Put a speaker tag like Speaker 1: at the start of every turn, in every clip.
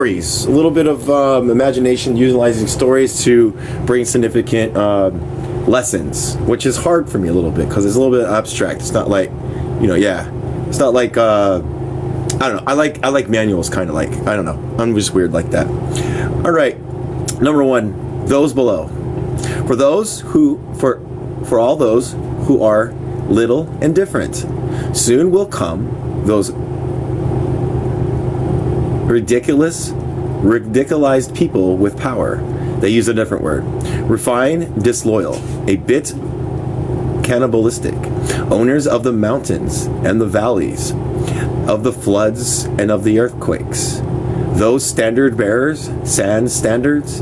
Speaker 1: stories, a little bit of imagination, utilizing stories to bring significant lessons, which is hard for me a little bit because it's a little bit abstract. It's not like, it's not like I don't know. I like manuals, kind of like, I don't know. I'm just weird like that. All right, number one, those below. For all those who are little and different, soon will come those ridiculized people with power. They use a different word. Refined, disloyal, a bit cannibalistic, owners of the mountains and the valleys, of the floods and of the earthquakes. Those standard bearers, sand standards,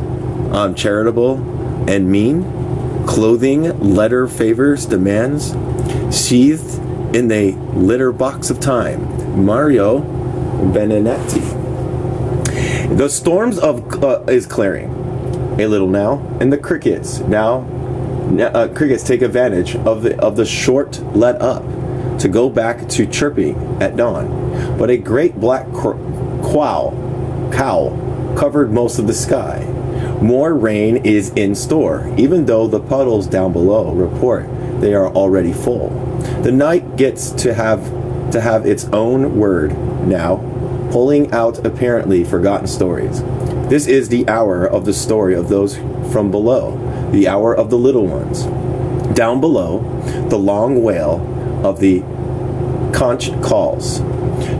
Speaker 1: charitable and mean, clothing, letter, favors, demands, sheathed in a litter box of time. Mario Benedetti. The storms is clearing a little now, and the crickets crickets take advantage of the short let up to go back to chirping at dawn. But a great black cowl covered most of the sky. More rain is in store, even though the puddles down below report they are already full. The night gets to have its own word now, pulling out apparently forgotten stories. This is the hour of the story of those from below, the hour of the little ones. Down below, the long wail of the conch calls.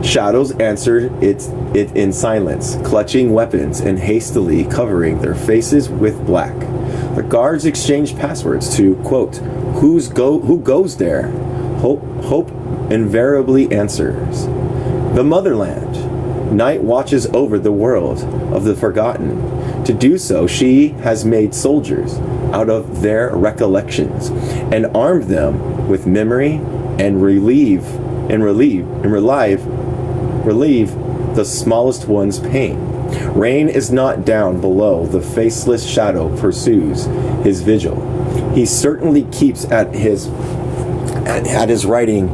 Speaker 1: Shadows answered it in silence, clutching weapons and hastily covering their faces with black. The guards exchanged passwords to, quote, who goes there? Hope invariably answers. The motherland. Night watches over the world of the forgotten. To do so, she has made soldiers out of their recollections and armed them with memory and relieve the smallest one's pain. Rain is not down below. The faceless shadow pursues his vigil. He certainly keeps at his writing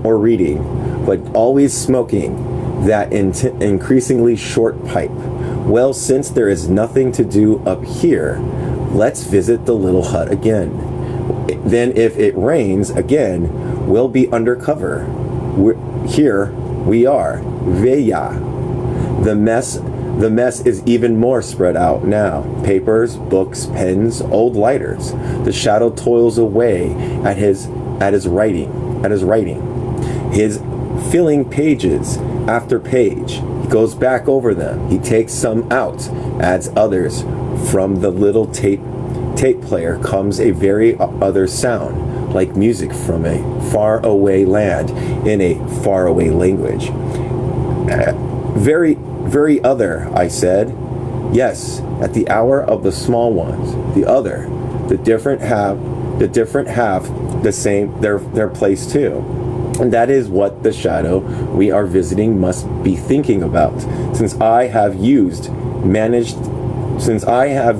Speaker 1: or reading, but always smoking that increasingly short pipe. Well, since there is nothing to do up here, let's visit the little hut again. Then if it rains again, we'll be undercover. Here we are. Veya. The mess is even more spread out now. Papers, books, pens, old lighters. The shadow toils away at his writing. His filling pages after page. He goes back over them. He takes some out, adds others. From the little tape player comes a very other sound, like music from a faraway land in a faraway language. Very, very other, I said. Yes, at the hour of the small ones, the other, the different have the same their place too. And that is what the shadow we are visiting must be thinking about, since I have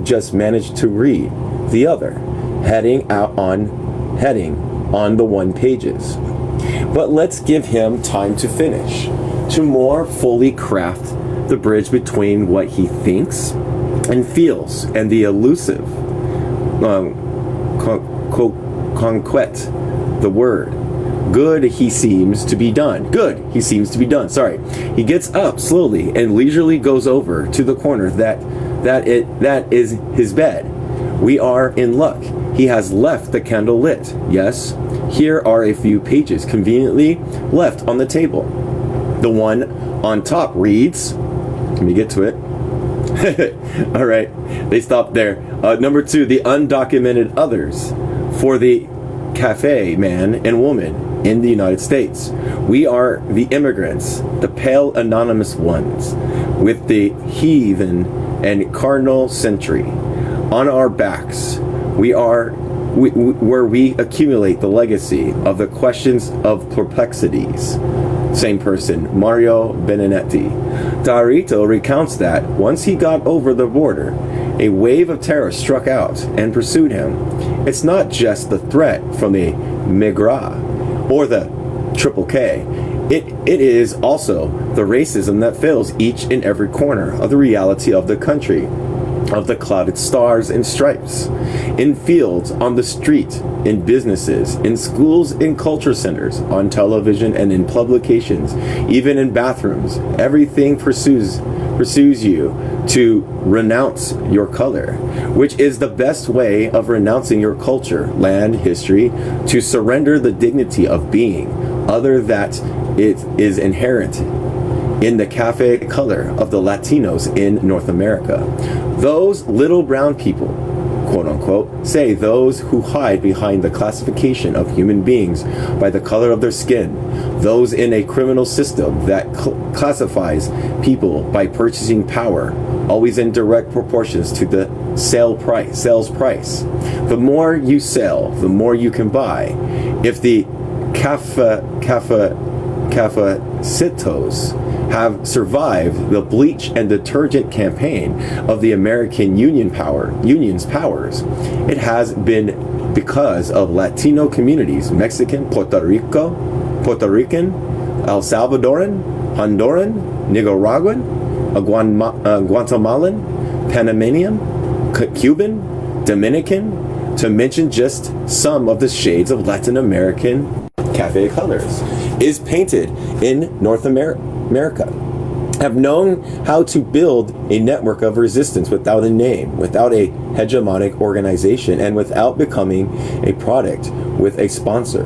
Speaker 1: just managed to read the other, heading on the one pages. But let's give him time to finish, to more fully craft the bridge between what he thinks and feels and the elusive conquet, the word. Good he seems to be done. Sorry. He gets up slowly and leisurely goes over to the corner that is his bed. We are in luck. He has left the candle lit. Yes, here are a few pages conveniently left on the table. The one on top reads, let me get to it. All right, they stopped there. Number 2, the undocumented others for the cafe man and woman in the United States. We are the immigrants, the pale anonymous ones, with the heathen and cardinal sentry on our backs. Where we accumulate the legacy of the questions of perplexities. Same person, Mario Benedetti. Darito recounts that once he got over the border, a wave of terror struck out and pursued him. It's not just the threat from the Migra or the Triple K. It is also the racism that fills each and every corner of the reality of the country, of the clouded stars and stripes, in fields, on the street, in businesses, in schools, in culture centers, on television, and in publications, even in bathrooms. Everything pursues you to renounce your color, which is the best way of renouncing your culture, land, history, to surrender the dignity of being, other that it is inherent in the cafe color of the Latinos in North America. Those little brown people, quote unquote, say those who hide behind the classification of human beings by the color of their skin, those in a criminal system that classifies people by purchasing power, always in direct proportions to the sales price. The more you sell, the more you can buy. If the cafecitos have survived the bleach and detergent campaign of the American union's powers, it has been because of Latino communities, Mexican, Puerto Rican, El Salvadoran, Honduran, Nicaraguan, Guatemalan, Panamanian, Cuban, Dominican, to mention just some of the shades of Latin American cafe colors, is painted in North America, have known how to build a network of resistance without a name, without a hegemonic organization, and without becoming a product with a sponsor,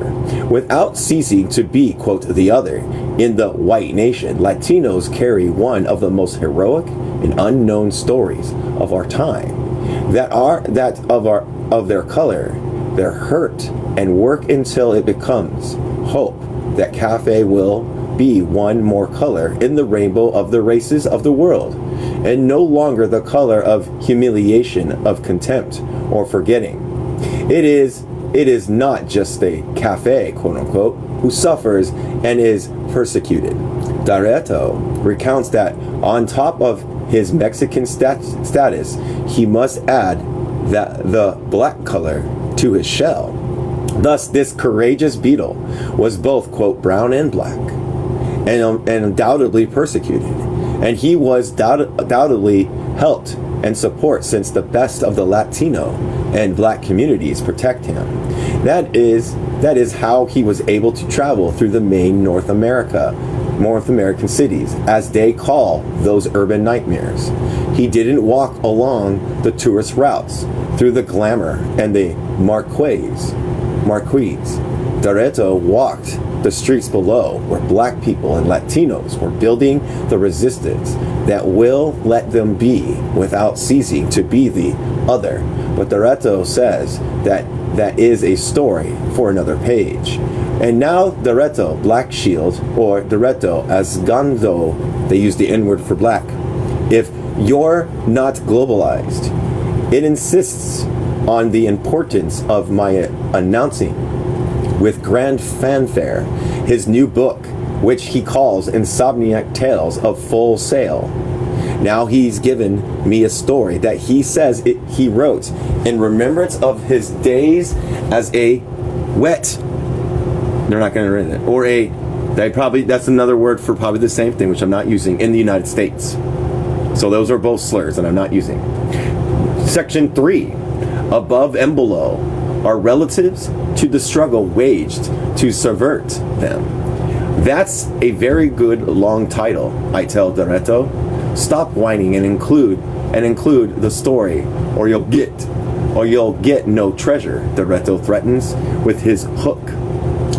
Speaker 1: without ceasing to be, quote, the other. In the white nation, Latinos carry one of the most heroic and unknown stories of our time, of their color, their hurt, and work until it becomes hope that cafe will be one more color in the rainbow of the races of the world, and no longer the color of humiliation, of contempt, or forgetting. It is not just the cafe, quote unquote, who suffers and is persecuted. Dareto recounts that on top of his Mexican status, he must add the black color to his shell. Thus, this courageous beetle was both, quote, brown and black, and undoubtedly persecuted. And he was undoubtedly helped and support, since the best of the Latino and black communities protect him. That is how he was able to travel through the main North American cities, as they call those urban nightmares. He didn't walk along the tourist routes through the glamour and the marquees. Dareto walked the streets below, where black people and Latinos were building the resistance that will let them be without ceasing to be the other. But Dareto says that is a story for another page. And now Dareto, Black Shield, or Dareto as Gando, they use the N-word for black. If you're not globalized, it insists on the importance of my announcing with grand fanfare his new book, which he calls Insomniac Tales of Full Sail. Now he's given me a story that he says he wrote in remembrance of his days as a wet. They're not going to read it. Or that's another word for probably the same thing, which I'm not using, in the United States. So those are both slurs that I'm not using. Section 3, above and below, are relatives to the struggle waged to subvert them. That's a very good long title, I tell Dareto. Stop whining and include the story, or you'll get no treasure, Dareto threatens with his hook.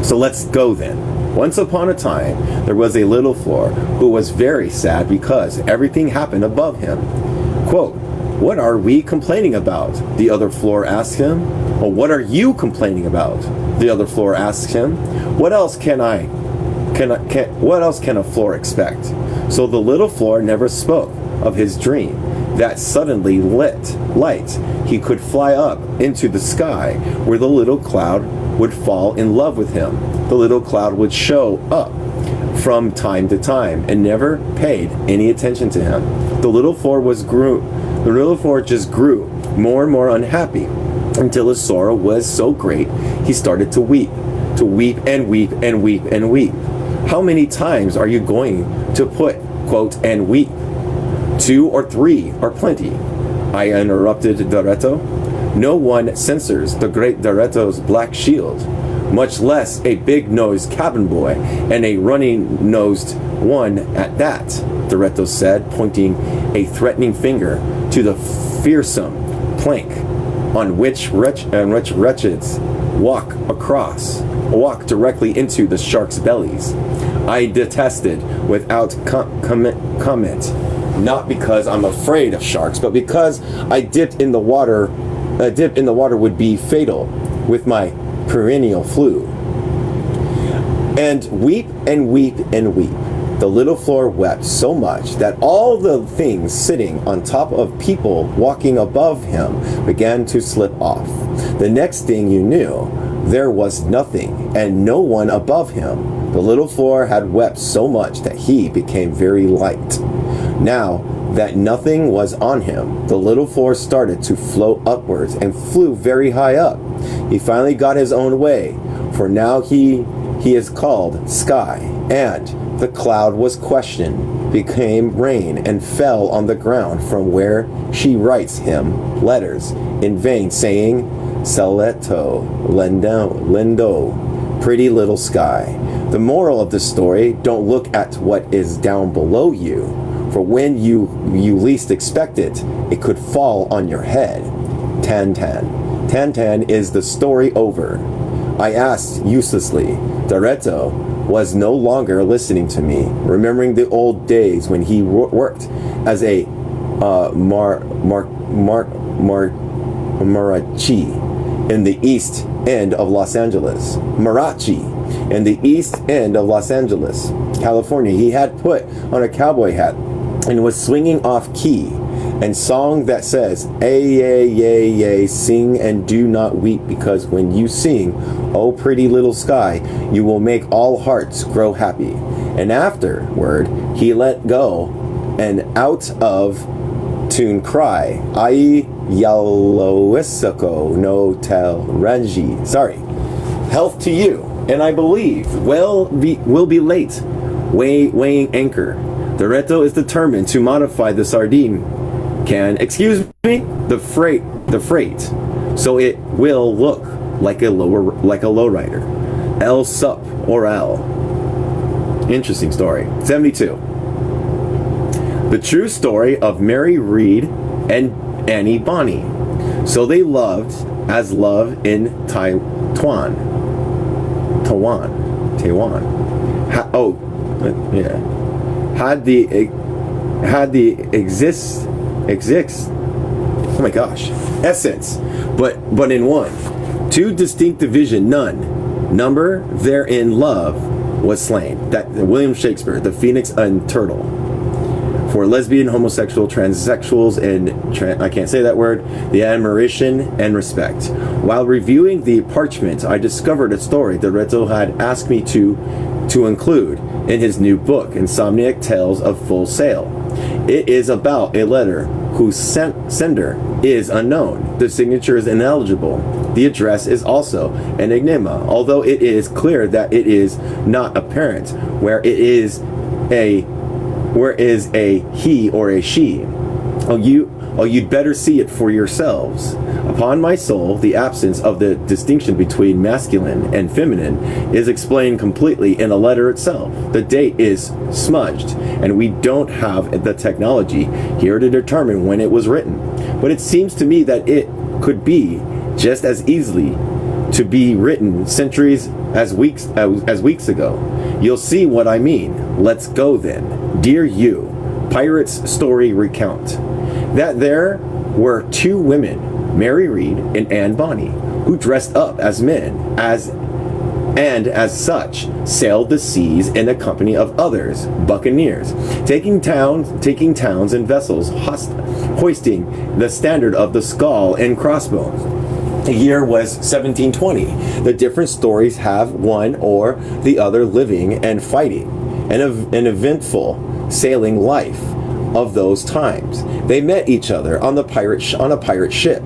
Speaker 1: So let's go then. Once upon a time, there was a little floor who was very sad because everything happened above him. Quote, "What are we complaining about?" the other floor asked him. "Well, what are you complaining about?" the other floor asked him. What else can a floor expect? So the little floor never spoke of his dream, that suddenly lit light he could fly up into the sky, where the little cloud would fall in love with him. The little cloud would show up from time to time and never paid any attention to him. The little floor just grew more and more unhappy, until his sorrow was so great he started to weep and weep and weep and weep. How many times are you going to put, quote, and weep? 2 or 3 are plenty, I interrupted Doretto. No one censors the great Doretto's black shield, much less a big-nosed cabin boy, and a running-nosed one at that, Doretto said, pointing a threatening finger to the fearsome plank on which wretches walk directly into the sharks' bellies. I detested without comment, not because I'm afraid of sharks, but because a dip in the water would be fatal with my perennial flu. And weep and weep and weep. The little floor wept so much that all the things sitting on top of people walking above him began to slip off. The next thing you knew, there was nothing and no one above him. The little floor had wept so much that he became very light. Now that nothing was on him, the little floor started to float upwards and flew very high up. He finally got his own way, for now he is called Sky, and the cloud was questioned, became rain, and fell on the ground, from where she writes him letters in vain, saying, Saletto, Lindo, pretty little sky. The moral of the story, don't look at what is down below you, for when you least expect it, it could fall on your head. Tan-tan. Tan-tan is the story over. I asked uselessly. Doretto was no longer listening to me, remembering the old days when he worked as a mariachi in the east end of Los Angeles. Mariachi in the east end of Los Angeles, California. He had put on a cowboy hat and was swinging off key and song that says, ay, yay, yay, yay, sing and do not weep, because when you sing, oh pretty little sky, you will make all hearts grow happy. And afterward, he let go and out of tune cry, ai yaloisako no tel ranji. Sorry. Health to you, and I believe will be late, weighing anchor. Doretto is determined to modify the sardine can, the freight, so it will look like a lowrider. El sup or L. Interesting story. 72. The true story of Mary Read and Annie Bonny. So they loved as love in Taiwan. Had the oh my gosh, essence, but in one. Two distinct division, none. Number therein love was slain. That William Shakespeare, the phoenix and turtle. For lesbian, homosexual, transsexuals, and I can't say that word, the admiration and respect. While reviewing the parchment, I discovered a story Doretto had asked me to include in his new book, Insomniac Tales of Full Sail. It is about a letter whose sender is unknown. The signature is ineligible. The address is also an enigma, although it is clear that it is not apparent where is a he or a she. You'd better see it for yourselves. Upon my soul, the absence of the distinction between masculine and feminine is explained completely in a letter itself. The date is smudged, and we don't have the technology here to determine when it was written. But it seems to me that it could be just as easily to be written centuries as weeks ago. You'll see what I mean. Let's go then. Dear you, Pirate's story recount that there were two women, Mary Read and Anne Bonny, who dressed up as men, and as such sailed the seas in the company of others, buccaneers, taking towns and vessels, hoisting the standard of the skull and crossbones. The year was 1720. The different stories have one or the other living and fighting, an eventful sailing life of those times. They met each other on a pirate ship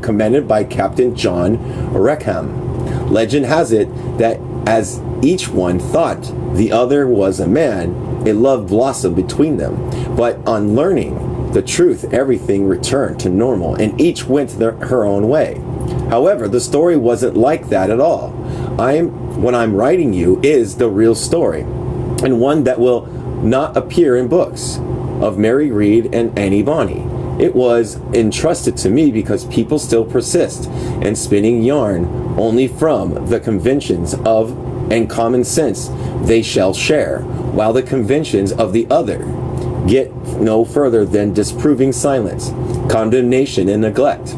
Speaker 1: commanded by Captain John Rackham. Legend has it that As each one thought the other was a man, a love blossomed between them. But on learning the truth, everything returned to normal, and each went her own way. However, the story wasn't like that at all. What I'm writing you is the real story, and one that will not appear in books, of Mary Read and Annie Bonny. It was entrusted to me because people still persist in spinning yarn only from the conventions of and common sense they shall share, while the conventions of the other get no further than disproving silence, condemnation, and neglect.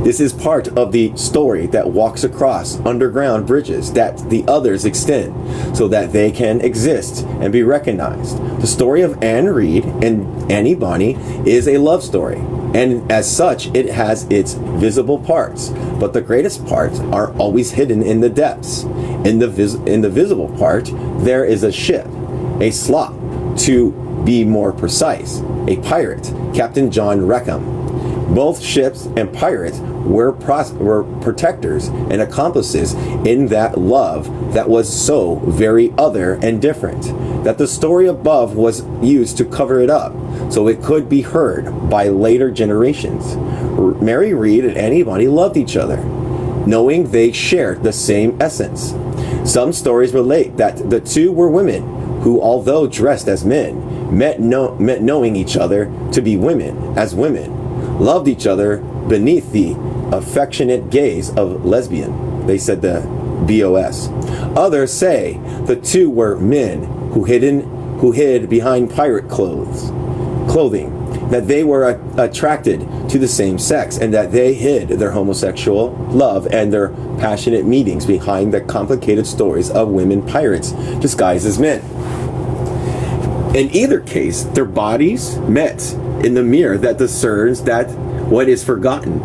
Speaker 1: This is part of the story that walks across underground bridges that the others extend so that they can exist and be recognized. The story of Anne Read and Annie Bonny is a love story, and as such it has its visible parts, but the greatest parts are always hidden in the depths. In the visible part, there is a ship, a slop, to be more precise, a pirate, Captain John Rackham. Both ships and pirates were protectors and accomplices in that love that was so very other and different, that the story above was used to cover it up so it could be heard by later generations. Mary Read and Annie Bonny loved each other, knowing they shared the same essence. Some stories relate that the two were women who, although dressed as men, met knowing each other to be women as women, loved each other beneath the affectionate gaze of lesbian. They said the BOS. Others say the two were men who hid behind pirate clothing, that they were attracted to the same sex, and that they hid their homosexual love and their passionate meetings behind the complicated stories of women pirates disguised as men. In either case, their bodies met in the mirror that discerns that what is forgotten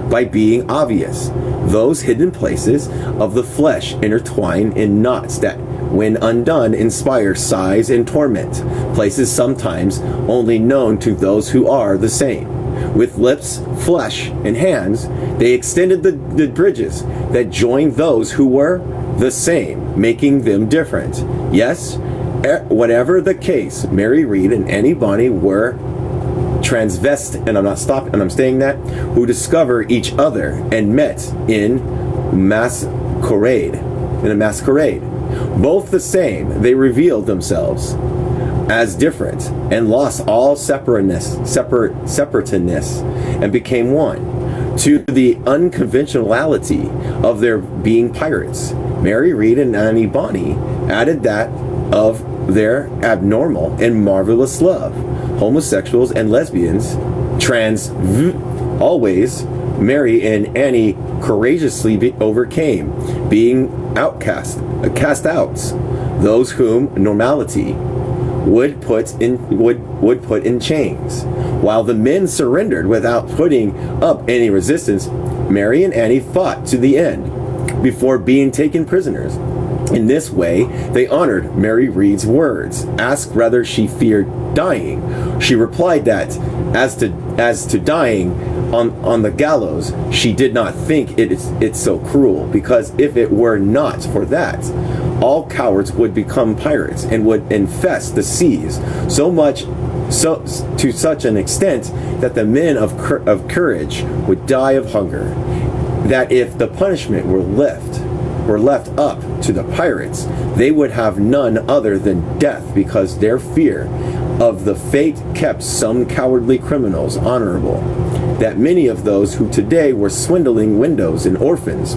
Speaker 1: by being obvious. Those hidden places of the flesh intertwine in knots that, when undone, inspire sighs and torment, places sometimes only known to those who are the same. With lips, flesh, and hands, they extended the bridges that joined those who were the same, making them different. Yes, whatever the case, Mary Read and Annie Bonny were transvest, and I'm saying that, who discover each other and met in a masquerade. Both the same, they revealed themselves as different and lost all separateness and became one. To the unconventionality of their being pirates, Mary Read and Annie Bonny added that of their abnormal and marvelous love. Homosexuals and lesbians, always, Mary and Annie courageously overcame being cast outs, those whom normality would put in chains. While the men surrendered without putting up any resistance, Mary and Annie fought to the end before being taken prisoners. In this way, they honored Mary Read's words. Asked whether she feared dying, she replied that, as to dying on the gallows, she did not think it's so cruel, because if it were not for that, all cowards would become pirates and would infest the seas so to such an extent that the men of courage would die of hunger. That if the punishment were left up to the pirates, they would have none other than death, because their fear of the fate kept some cowardly criminals honorable. That many of those who today were swindling widows and orphans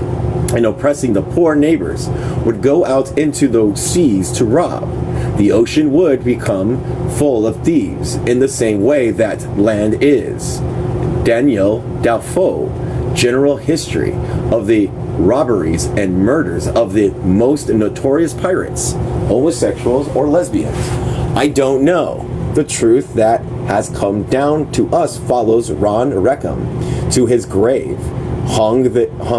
Speaker 1: and oppressing the poor neighbors would go out into those seas to rob. The ocean would become full of thieves in the same way that land is. Daniel Defoe, General History of the Robberies and Murders of the Most Notorious Pirates, Homosexuals or Lesbians. I don't know. The truth that has come down to us follows Ron Rackham to his grave, hung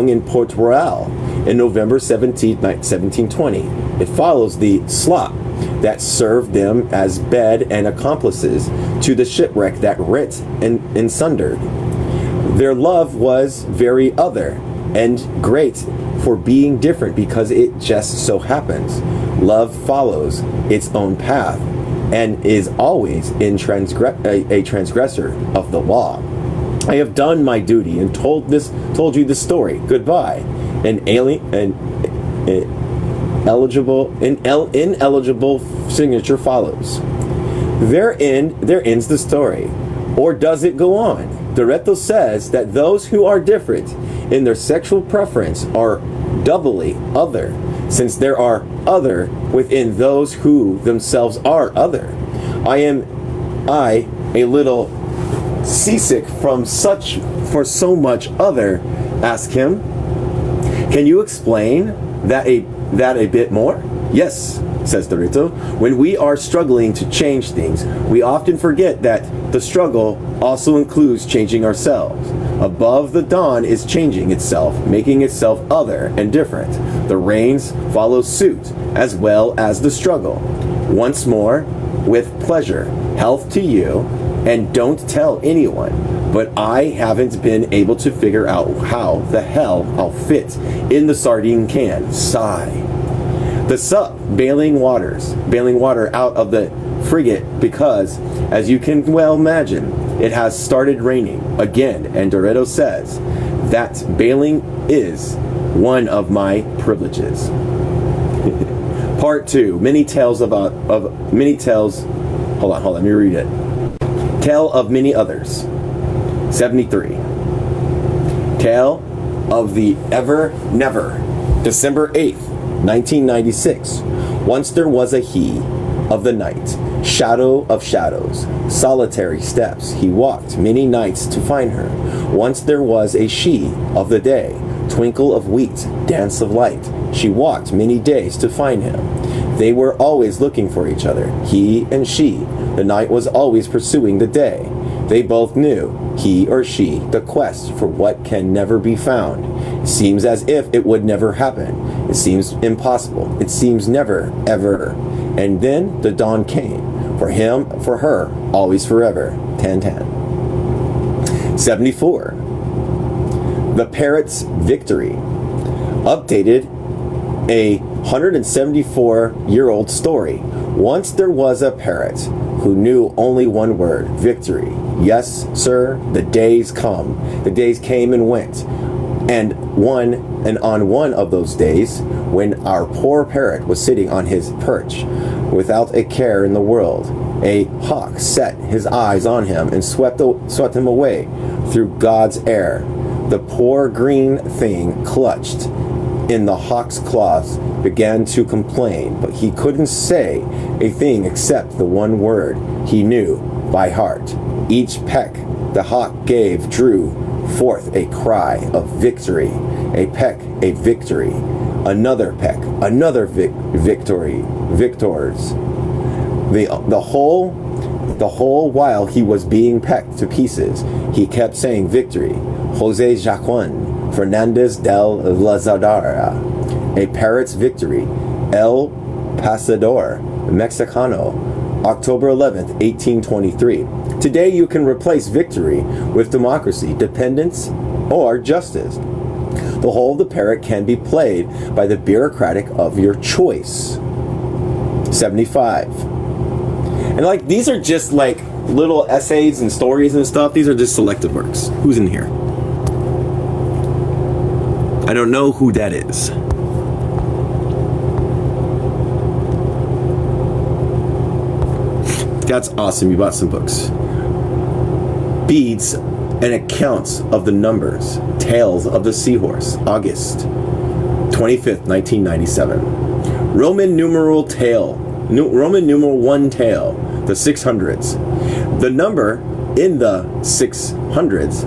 Speaker 1: in Port Royal in November 17, 1720. It follows the slop that served them as bed and accomplices to the shipwreck that rent and sundered. Their love was very other and great for being different because it just so happens. Love follows its own path and is always a transgressor of the law. I have done my duty and told you this story. Goodbye. Ineligible signature follows. There ends the story. Or does it go on? Doretto says that those who are different in their sexual preference are doubly other, since there are other within those who themselves are other. I a little seasick for so much other. Ask him. Can you explain that a bit more? Yes, says Doretto. When we are struggling to change things, we often forget that the struggle also includes changing ourselves. Above the dawn is changing itself, making itself other and different. The rains follow suit, as well as the struggle. Once more, with pleasure, health to you, and don't tell anyone. But I haven't been able to figure out how the hell I'll fit in the sardine can. Sigh. The sup, bailing water out of the frigate because, as you can well imagine, it has started raining again, and Doretto says that bailing is one of my privileges. Part 2, many tales hold on, let me read it. Tale of many others. 73. Tale of the Ever Never. December 8th, 1996. Once there was a he of the night, shadow of shadows, solitary steps. He walked many nights to find her. Once there was a she of the day, twinkle of wheat, dance of light. She walked many days to find him. They were always looking for each other, he and she. The night was always pursuing the day. They both knew, he or she, the quest for what can never be found. It seems as if it would never happen. It seems impossible. It seems never, ever. And then the dawn came. For him, for her, always forever. 10-10. 74. The Parrot's Victory. Updated a 174-year-old story. Once there was a parrot who knew only one word, victory. Yes, sir, the days come. The days came and went. And on one of those days, when our poor parrot was sitting on his perch, without a care in the world, a hawk set his eyes on him and swept him away through God's air. The poor green thing clutched in the hawk's claws, began to complain, but he couldn't say a thing except the one word he knew by heart. Each peck the hawk gave drew forth a cry of victory. A peck, a victory. Another peck, another victory. Victors. The whole while he was being pecked to pieces, he kept saying victory. Jose Jaquan Fernandez del Lazadara. A Parrot's Victory. El Pasador Mexicano. October 11th, 1823. Today you can replace victory with democracy, dependence, or justice. The whole of the parrot can be played by the bureaucratic of your choice. 75. And like, these are just like little essays and stories and stuff. These are just selected works. Who's in here? I don't know who that is. That's awesome. You bought some books. Beads and accounts of the numbers. Tales of the Seahorse. August 25th, 1997. Roman numeral 1 tale. The 600s. The number in the 600s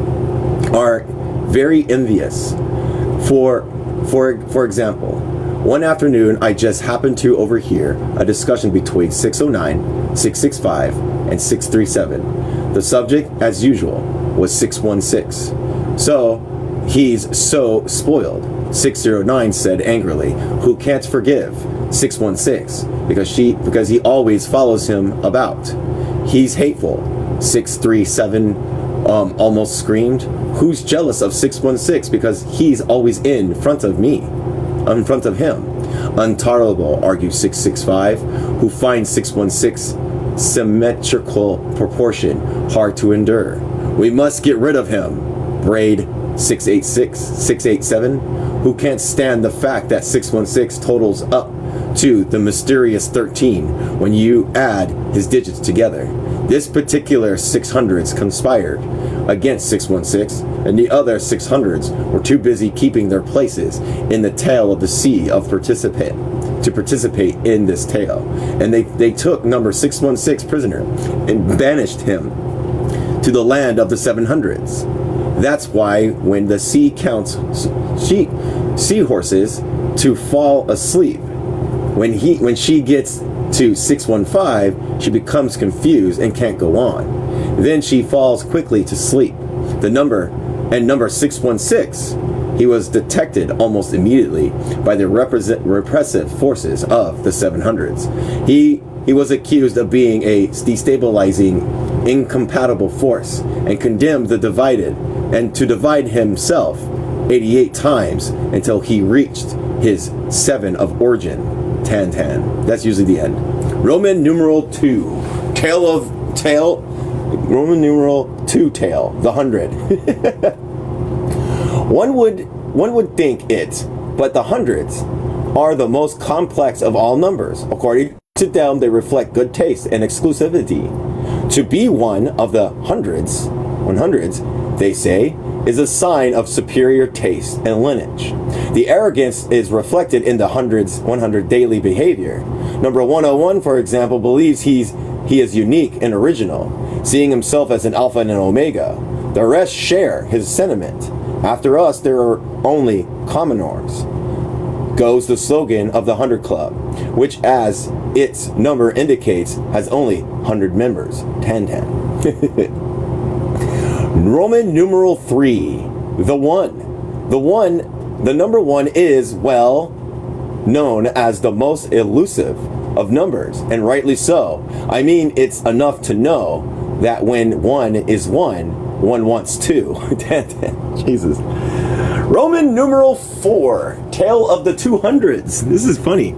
Speaker 1: are very envious. For example, one afternoon I just happened to overhear a discussion between 609, 665, and 637. The subject, as usual, was 616. So, he's so spoiled, 609 said angrily, who can't forgive 616 because he always follows him about. He's hateful, 637 almost screamed. Who's jealous of 616 because he's always in front of me? in front of him. Untolerable, argues 665, who finds 616 symmetrical proportion hard to endure. We must get rid of him. Braid 687, who can't stand the fact that 616 totals up to the mysterious 13 when you add his digits together. This particular 600s conspired against 616, and the other 600s were too busy keeping their places in the tail of the sea to participate in this tale. And they took number 616 prisoner and banished him to the land of the 700s. That's why when the sea counts seahorses to fall asleep, when she gets to 615, she becomes confused and can't go on. Then she falls quickly to sleep. The number 616, he was detected almost immediately by the repressive forces of the 700s. He was accused of being a destabilizing, incompatible force and condemned to divide himself 88 times until he reached his 7 of origin. Tan. That's usually the end. Roman numeral 2. Roman numeral 2 tale. The 100. One would think it, but the hundreds are the most complex of all numbers. According to them, they reflect good taste and exclusivity. To be one of the 100s, they say, is a sign of superior taste and lineage. The arrogance is reflected in the 100 daily behavior. Number 101, for example, believes he is unique and original, seeing himself as an alpha and an omega. The rest share his sentiment. After us, there are only commoners, goes the slogan of the 100 Club, which, as its number indicates, has only 100 members. Tan. Roman numeral 3. The number 1 is, well, known as the most elusive of numbers, and rightly so. I mean, it's enough to know that when 1 is 1, one wants 2. Jesus. Roman numeral 4. Tale of the 200s. This is funny.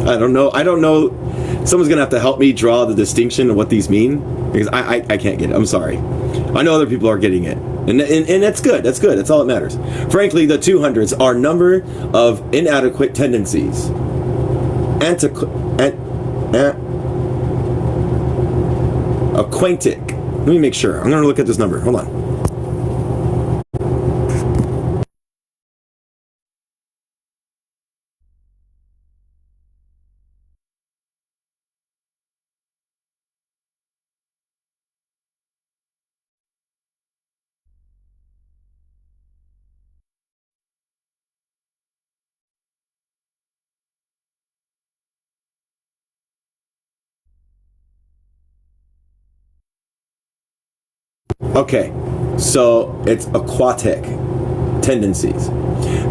Speaker 1: I don't know. Someone's going to have to help me draw the distinction of what these mean, because I can't get it. I'm sorry. I know other people are getting it. And that's good. That's good. That's all that matters. Frankly, the 200s are number of inadequate tendencies. Acquaintic. Let me make sure. I'm going to look at this number. Hold on. Okay, so it's aquatic tendencies.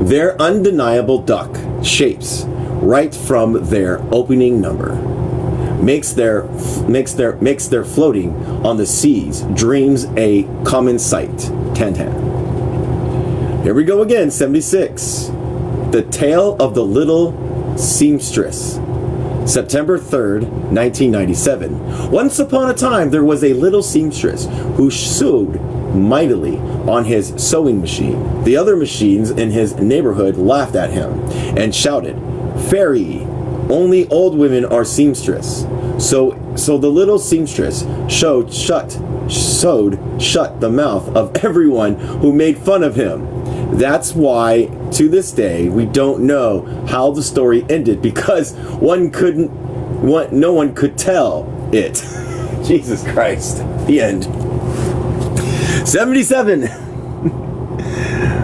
Speaker 1: They're undeniable duck shapes right from their opening number. Makes their floating on the seas dreams a common sight. Tan. Here we go again, 76. The Tale of the Little Seamstress. September 3rd, 1997. Once upon a time, there was a little seamstress who sewed mightily on his sewing machine. The other machines in his neighborhood laughed at him and shouted, "Fairy, only old women are seamstress." So the little seamstress sewed shut the mouth of everyone who made fun of him. That's why, to this day, we don't know how the story ended, because no one could tell it. Jesus Christ. The end. 77.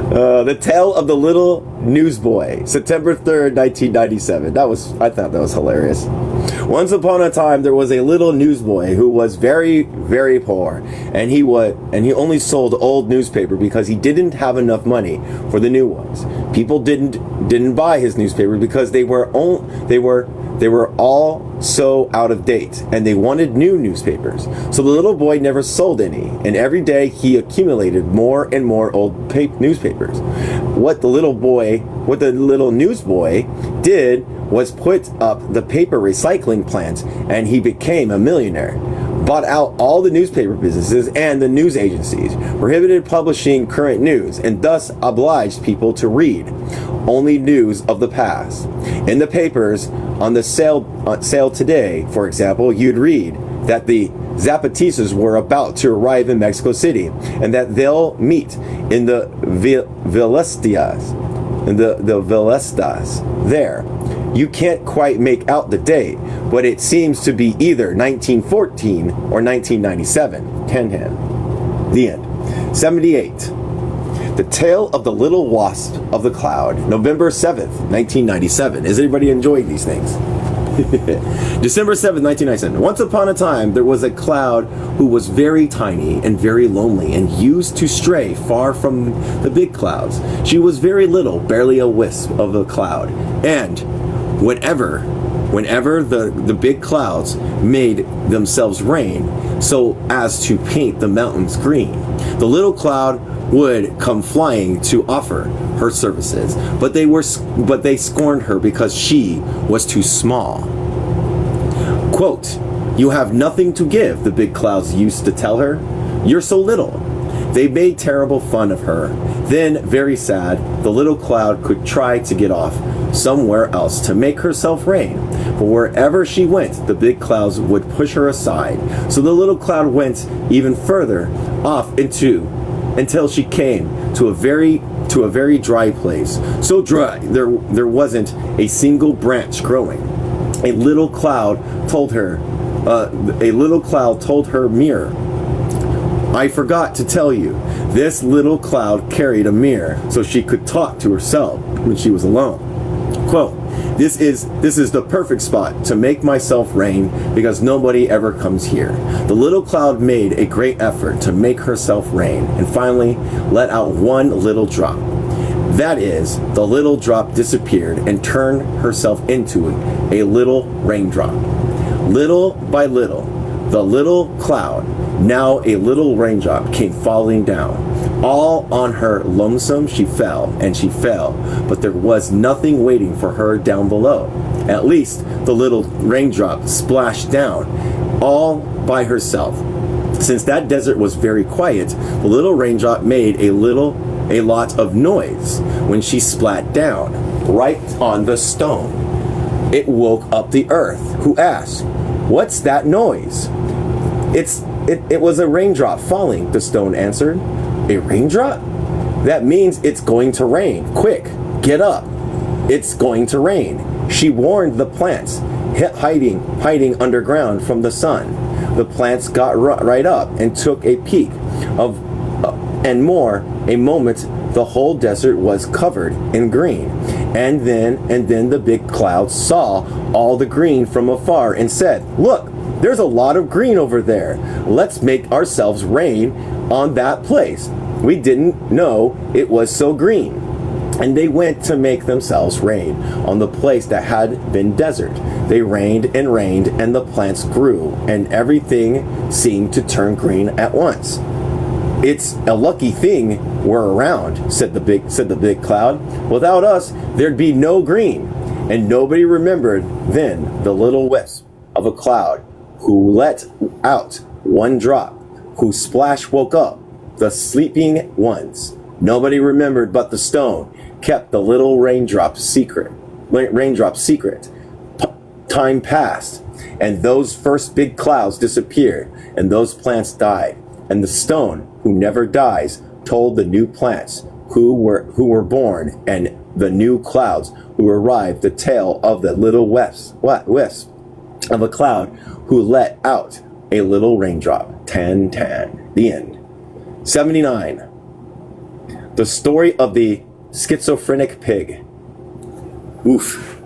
Speaker 1: The Tale of the Little Newsboy. September 3rd, 1997. I thought that was hilarious. Once upon a time, there was a little newsboy who was very, very poor, and he only sold old newspaper because he didn't have enough money for the new ones. People didn't buy his newspaper because they were They were all so out of date, and they wanted new newspapers. So the little boy never sold any, and every day he accumulated more and more old newspapers. What the little newsboy did was put up the paper recycling plant, and he became a millionaire. Bought out all the newspaper businesses and the news agencies, prohibited publishing current news, and thus obliged people to read only news of the past. In the papers on the sale today, for example, you'd read that the Zapatistas were about to arrive in Mexico City, and that they'll meet in the Vilestas there. You can't quite make out the date, but it seems to be either 1914 or 1997. Ten. The end. 78. The Tale of the Little Wasp of the Cloud, November 7th, 1997. Is anybody enjoying these things? December 7th, 1997. Once upon a time, there was a cloud who was very tiny and very lonely and used to stray far from the big clouds. She was very little, barely a wisp of a cloud. And whenever the big clouds made themselves rain so as to paint the mountains green, the little cloud would come flying to offer her services, but they scorned her because she was too small. Quote, "You have nothing to give," the big clouds used to tell her. "You're so little." They made terrible fun of her. Then, very sad, the little cloud could try to get off somewhere else to make herself rain. But wherever she went, the big clouds would push her aside. So the little cloud went even further off until she came to a very dry place. So dry there wasn't a single branch growing. A little cloud told her mirror, "I forgot to tell you, this little cloud carried a mirror so she could talk to herself when she was alone." Quote, This is the perfect spot to make myself rain because nobody ever comes here." The little cloud made a great effort to make herself rain and finally let out one little drop. That is, the little drop disappeared and turned herself into a little raindrop. Little by little, the little cloud, now a little raindrop, came falling down. All on her lonesome she fell, and she fell, but there was nothing waiting for her down below. At least the little raindrop splashed down all by herself. Since that desert was very quiet, the little raindrop made a lot of noise when she splat down, right on the stone. It woke up the earth, who asked, "What's that noise?" It was a raindrop falling," the stone answered. "A raindrop? That means it's going to rain. Quick, get up. It's going to rain." She warned the plants, hiding underground from the sun. The plants got right up and took a peek and more a moment the whole desert was covered in green. And then the big cloud saw all the green from afar and said, "Look, there's a lot of green over there. Let's make ourselves rain on that place. We didn't know it was so green." And they went to make themselves rain on the place that had been desert. They rained, and the plants grew, and everything seemed to turn green at once. "It's a lucky thing we're around," said the big cloud. "Without us, there'd be no green." And nobody remembered then the little wisp of a cloud who let out one drop, whose splash woke up the sleeping ones. Nobody remembered but the stone kept the little raindrop secret. Time passed, and those first big clouds disappeared, and those plants died. And the stone, who never dies, told the new plants who were born, and the new clouds who arrived, the tale of the little wisp of a cloud who let out a little raindrop. 10. The end. 79. The story of the schizophrenic pig. Oof.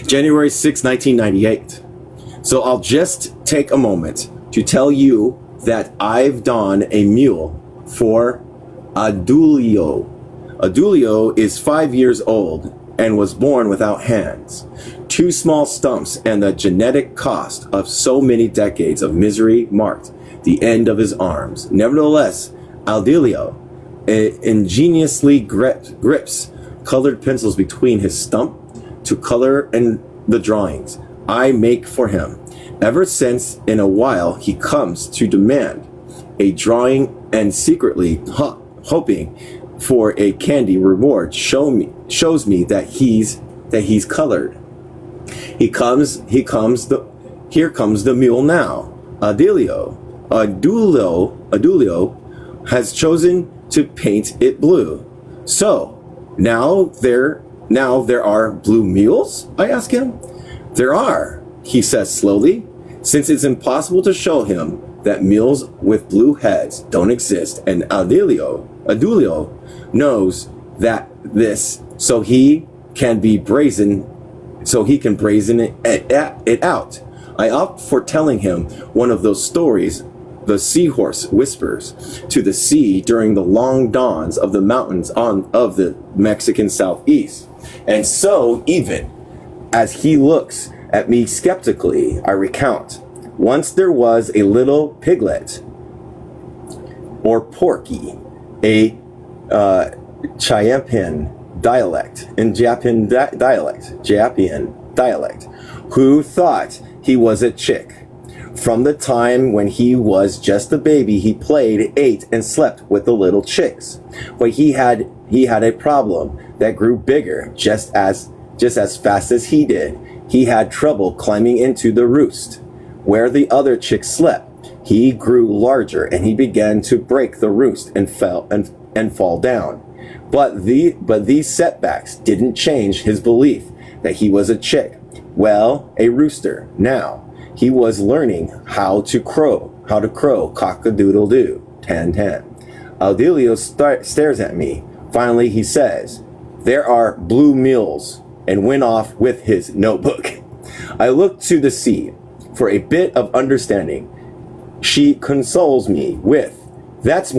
Speaker 1: January 6, 1998. So I'll just take a moment to tell you that I've done a mule for Adulio. Adulio is 5 years old, and was born without hands. Two small stumps and the genetic cost of so many decades of misery marked the end of his arms. Nevertheless, Aldelio ingeniously grips colored pencils between his stump to color in the drawings I make for him. Ever since, in a while, he comes to demand a drawing and secretly hoping for a candy reward shows me that he's colored. Here comes the mule now. Adulio has chosen to paint it blue. So now there are blue mules? I ask him. There are, he says slowly, since it's impossible to show him that mules with blue heads don't exist, and Adulio knows that this, so he can brazen it out. I opt for telling him one of those stories the seahorse whispers to the sea during the long dawns of the mountains of the Mexican southeast. And so, even as he looks at me skeptically, I recount. Once there was a little piglet, or porky, a Japan dialect, who thought he was a chick. From the time when he was just a baby, he played, ate, and slept with the little chicks. But he had a problem that grew bigger just as fast as he did. He had trouble climbing into the roost where the other chicks slept. He grew larger and he began to break the roost and fall down. But these setbacks didn't change his belief that he was a chick. Well, a rooster. Now he was learning how to crow, cock-a-doodle-doo, 10-10. Aldelio stares at me. Finally, he says, "There are blue mules," and went off with his notebook. I look to the sea for a bit of understanding. She consoles me with, that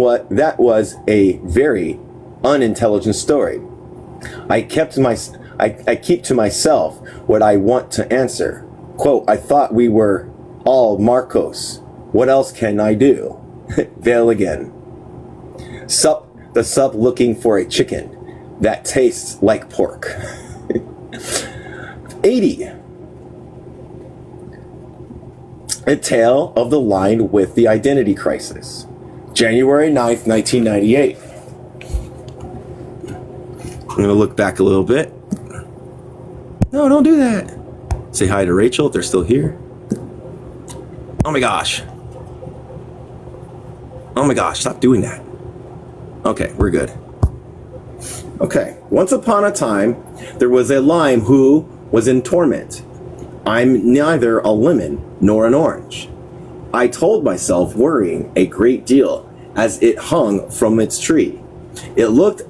Speaker 1: was a very unintelligent story. I keep to myself what I want to answer. Quote, I thought we were all Marcos. What else can I do? Veil again. The sup looking for a chicken that tastes like pork. 80. A Tale of the Line with the Identity Crisis. January 9th, 1998. I'm going to look back a little bit. No, don't do that. Say hi to Rachel if they're still here. Oh my gosh. Oh my gosh, stop doing that. Okay, we're good. Okay, once upon a time, there was a lime who was in torment. I'm neither a lemon nor an orange. I told myself, worrying a great deal as it hung from its tree. It looked at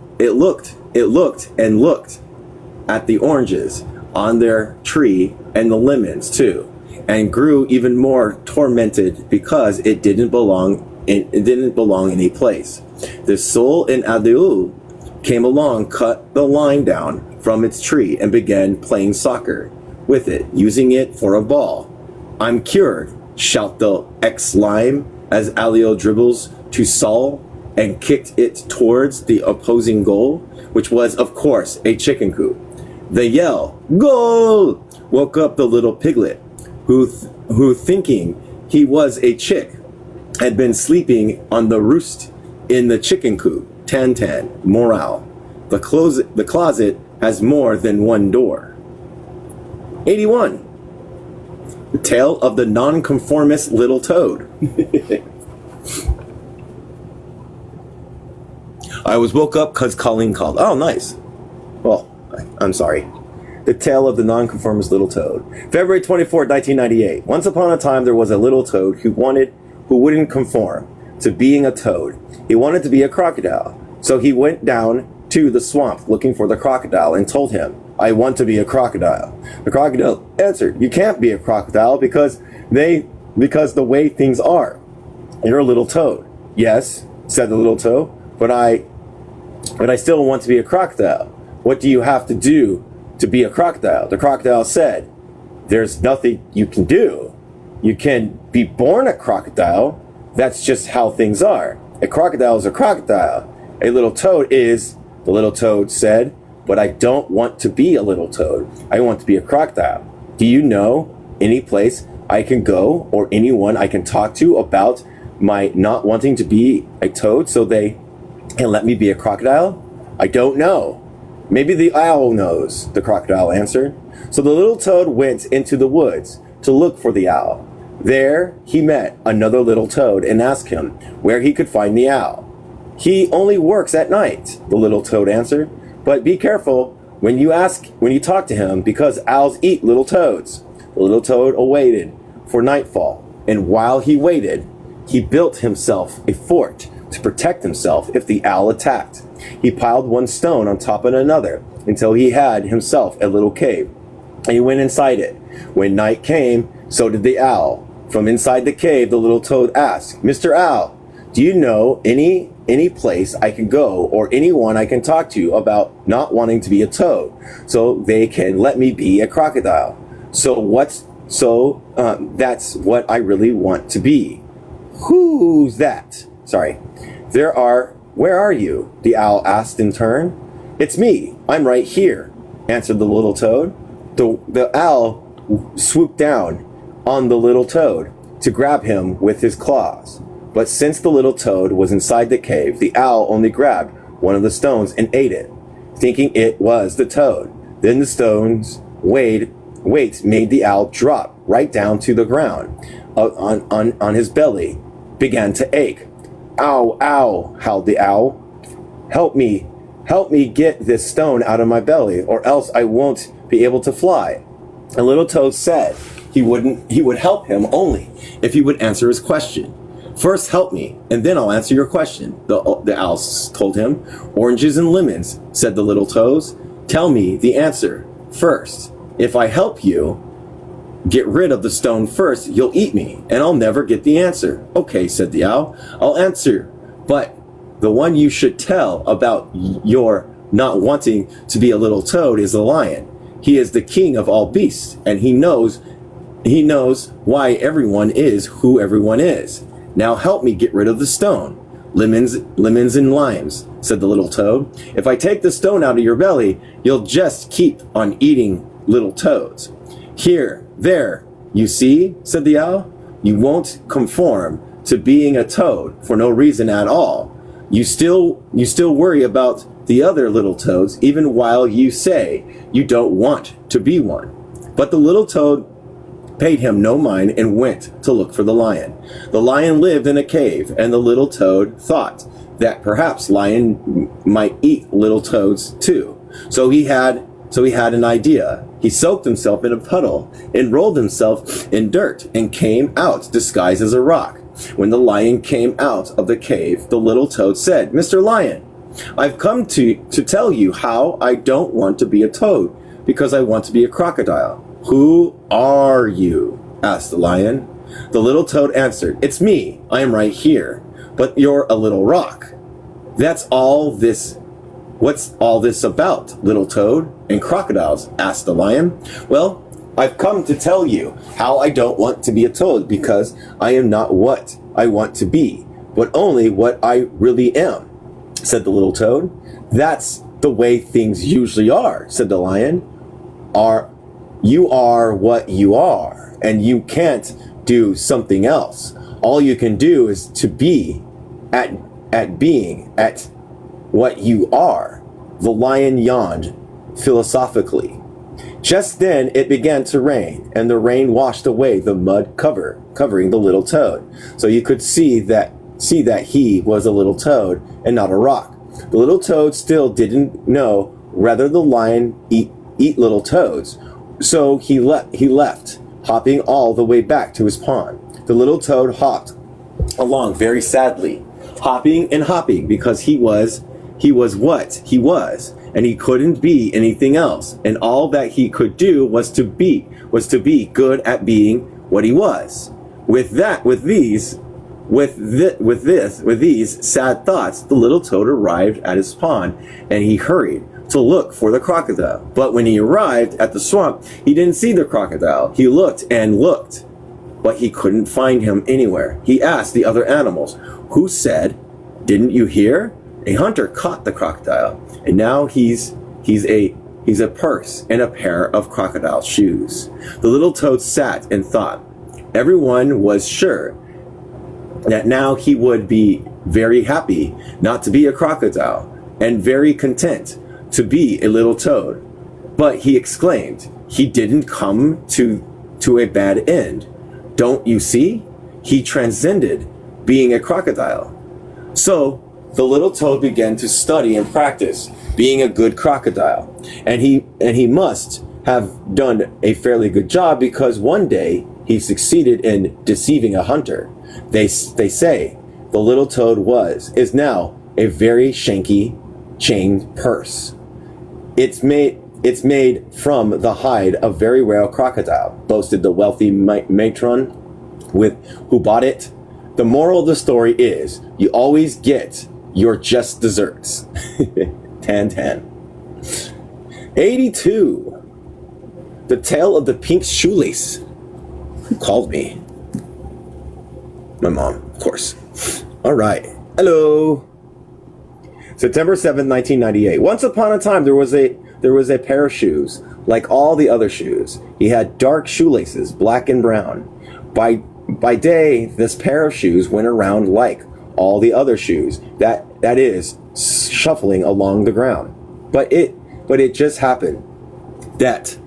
Speaker 1: the oranges on their tree and the lemons too, and grew even more tormented because it didn't belong in a place. The soul in Adul came along, cut the line down from its tree, and began playing soccer with it, using it for a ball. I'm cured, shout the ex-lime as Alio dribbles to Saul and kicked it towards the opposing goal, which was, of course, a chicken coop. The yell, "Goal!" woke up the little piglet, who thinking he was a chick, had been sleeping on the roost in the chicken coop. 10-10, morale. The closet has more than one door. 81. The Tale of the Nonconformist Little Toad. I was woke up because Colleen called. Oh, nice. Well, I'm sorry. The Tale of the Nonconformist Little Toad. February 24, 1998. Once upon a time, there was a little toad who wouldn't conform to being a toad. He wanted to be a crocodile. So he went down to the swamp looking for the crocodile and told him, I want to be a crocodile. The crocodile answered, you can't be a crocodile because the way things are. You're a little toad. Yes, said the little toad, but I still want to be a crocodile. What do you have to do to be a crocodile? The crocodile said, there's nothing you can do. You can be born a crocodile. That's just how things are. A crocodile is a crocodile. A little toad is, the little toad said, but I don't want to be a little toad. I want to be a crocodile. Do you know any place I can go or anyone I can talk to about my not wanting to be a toad so they can let me be a crocodile? I don't know. Maybe the owl knows, the crocodile answered. So the little toad went into the woods to look for the owl. There he met another little toad and asked him where he could find the owl. He only works at night, the little toad answered. But be careful when you talk to him, because owls eat little toads. The little toad awaited for nightfall, and while he waited, he built himself a fort to protect himself if the owl attacked. He piled one stone on top of another until he had himself a little cave, and he went inside it. When night came, so did the owl. From inside the cave, the little toad asked, Mr. Owl, do you know any place I can go or anyone I can talk to about not wanting to be a toad so they can let me be a crocodile? That's what I really want to be. Who's that? Sorry. Where are you? The owl asked in turn. It's me. I'm right here, answered the little toad. The owl swooped down on the little toad to grab him with his claws. But since the little toad was inside the cave, the owl only grabbed one of the stones and ate it, thinking it was the toad. Then the stone's weight made the owl drop right down to the ground on his belly, began to ache. Ow, ow, howled the owl. Help me get this stone out of my belly, or else I won't be able to fly. And little toad said he would help him only if he would answer his question. First help me, and then I'll answer your question, the owl told him. Oranges and lemons, said the little toad. Tell me the answer first. If I help you get rid of the stone first, you'll eat me, and I'll never get the answer. Okay, said the owl, I'll answer, but the one you should tell about your not wanting to be a little toad is the lion. He is the king of all beasts, and he knows why everyone is who everyone is. Now help me get rid of the stone. Lemons and limes, said the little toad. If I take the stone out of your belly, you'll just keep on eating little toads. There, you see, said the owl. You won't conform to being a toad for no reason at all. You still worry about the other little toads, even while you say you don't want to be one. But the little toad paid him no mind and went to look for the lion. The lion lived in a cave, and the little toad thought that perhaps lion might eat little toads too. So he had an idea. He soaked himself in a puddle and rolled himself in dirt and came out disguised as a rock. When the lion came out of the cave, the little toad said, Mr. Lion, I've come to tell you how I don't want to be a toad because I want to be a crocodile. Who are you? Asked the lion. The little toad answered, It's me. I am right here. But you're a little rock. That's all this. What's all this about, little toad and crocodiles? Asked the lion. Well, I've come to tell you how I don't want to be a toad because I am not what I want to be, but only what I really am, said the little toad. That's the way things usually are, said the lion. You are what you are, and you can't do something else. All you can do is to be at being at what you are. The lion yawned philosophically. Just then it began to rain, and the rain washed away the mud covering the little toad. So you could see that he was a little toad and not a rock. The little toad still didn't know whether the lion eat little toads. So he left, hopping all the way back to his pond. The little toad hopped along very sadly, hopping and hopping because he was what he was, and he couldn't be anything else. And all that he could do was to be good at being what he was. With these sad thoughts, the little toad arrived at his pond, and he hurried to look for the crocodile. But when he arrived at the swamp, he didn't see the crocodile. He looked and looked, but he couldn't find him anywhere. He asked the other animals, who said, "Didn't you hear? A hunter caught the crocodile, and now he's a purse and a pair of crocodile shoes." The little toad sat and thought. Everyone was sure that now he would be very happy not to be a crocodile and very content to be a little toad. But he exclaimed, he didn't come to a bad end. Don't you see? He transcended being a crocodile. So the little toad began to study and practice being a good crocodile. And he must have done a fairly good job, because one day he succeeded in deceiving a hunter. They say the little toad is now a very shanky chain purse. It's made from the hide of very rare crocodile, boasted the wealthy matron who bought it. The moral of the story is, you always get your just desserts. 10-10. 82. The Tale of the Pink Shoelace. Who called me? My mom, of course. All right. Hello. September 7th, 1998. Once upon a time, there was a pair of shoes, like all the other shoes. He had dark shoelaces, black and brown. By day, this pair of shoes went around like all the other shoes. That is, shuffling along the ground. But it just happened that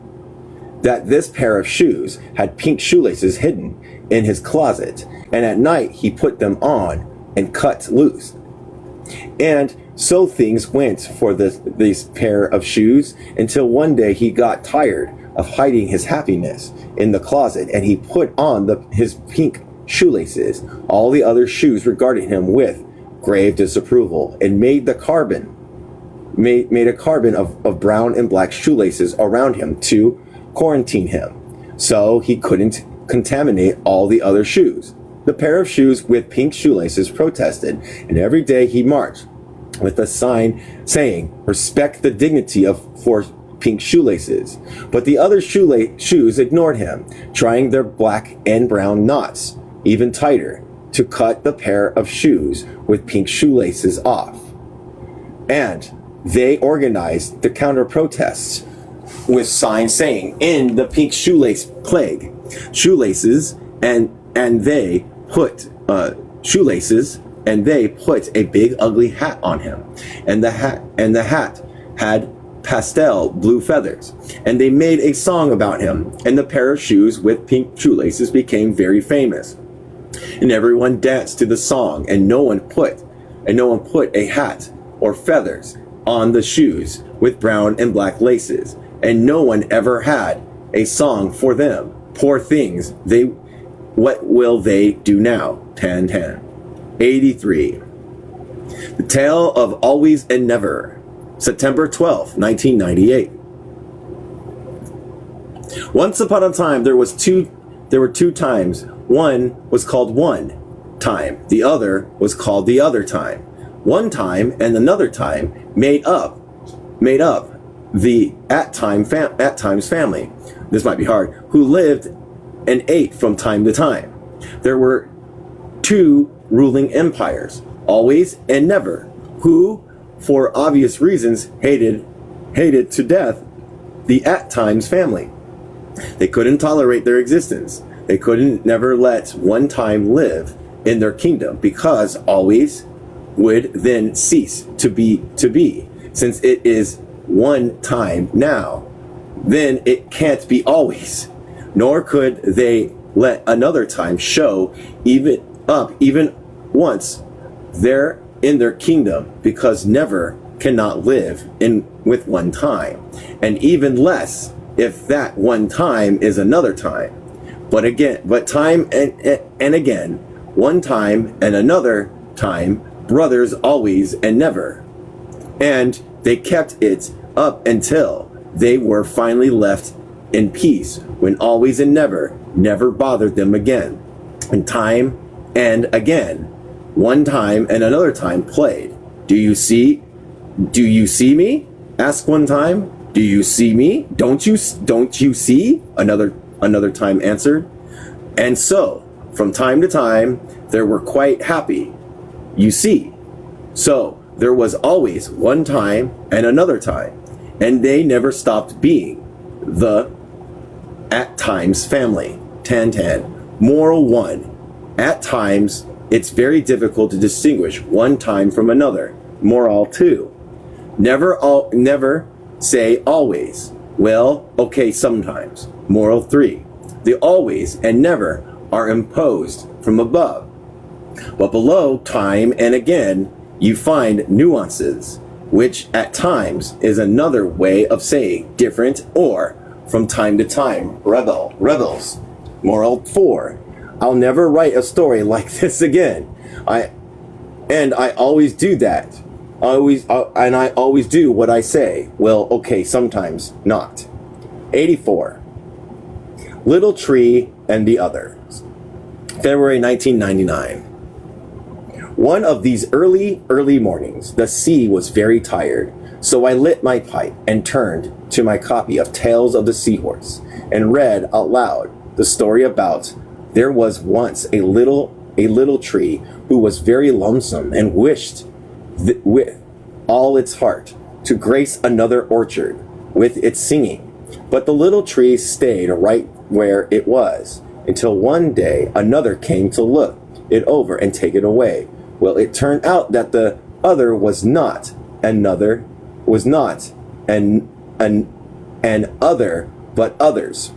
Speaker 1: this pair of shoes had pink shoelaces hidden in his closet, and at night he put them on and cut loose. And so things went for this pair of shoes until one day he got tired of hiding his happiness in the closet, and he put on his pink shoelaces. All the other shoes regarded him with grave disapproval and made a carbon of brown and black shoelaces around him to quarantine him, so he couldn't contaminate all the other shoes. The pair of shoes with pink shoelaces protested, and every day he marched with a sign saying, "Respect the dignity for pink shoelaces." But the other shoes ignored him, trying their black and brown knots even tighter to cut the pair of shoes with pink shoelaces off. And they organized the counter protests with signs saying, "In the pink shoelace plague." Shoelaces and they put a big ugly hat on him, and the hat had pastel blue feathers, and they made a song about him, and the pair of shoes with pink shoelaces became very famous, and everyone danced to the song, and no one put a hat or feathers on the shoes with brown and black laces, and no one ever had a song for them. Poor things, what will they do now? 10-10. 83. The Tale of Always and Never. September 12th, 1998. Once upon a time, there were two times. One was called one time. The other was called the other time. One time and another time made up the at times family. This might be hard. Who lived and ate from time to time. There were two ruling empires, Always and Never, who, for obvious reasons, hated to death the at times family. They couldn't tolerate their existence. They couldn't never let one time live in their kingdom, because Always would then cease to be, since it is one time now. Then it can't be always, nor could they let another time show even once they're in their kingdom, because Never cannot live with one time, and even less if that one time is another time. But time and again, one time and another time, brothers Always and Never. And they kept it up until they were finally left in peace, when Always and Never never bothered them again. And time and again, one time and another time played. Do you see me? asked one time. Do you see me? Don't you see? Another time answered. And so, from time to time, they were quite happy. You see. So, there was always one time and another time, and they never stopped being the at times family. Tan Tan. Moral 1. At times, it's very difficult to distinguish one time from another. Moral 2. Never say always. Well, okay, sometimes. Moral 3. The always and never are imposed from above. But below time and again, you find nuances, which at times is another way of saying different or from time to time. Rebels. Moral 4. I'll never write a story like this again. I always do that. I always do what I say. Well, okay, sometimes not. 84. Little Tree and the Others. February 1999. One of these early mornings, the sea was very tired, so I lit my pipe and turned to my copy of Tales of the Seahorse and read out loud the story about there was once a little tree who was very lonesome and wished with all its heart to grace another orchard with its singing. But the little tree stayed right where it was until one day another came to look it over and take it away. Well, it turned out that the other was not another, was not an other, but others.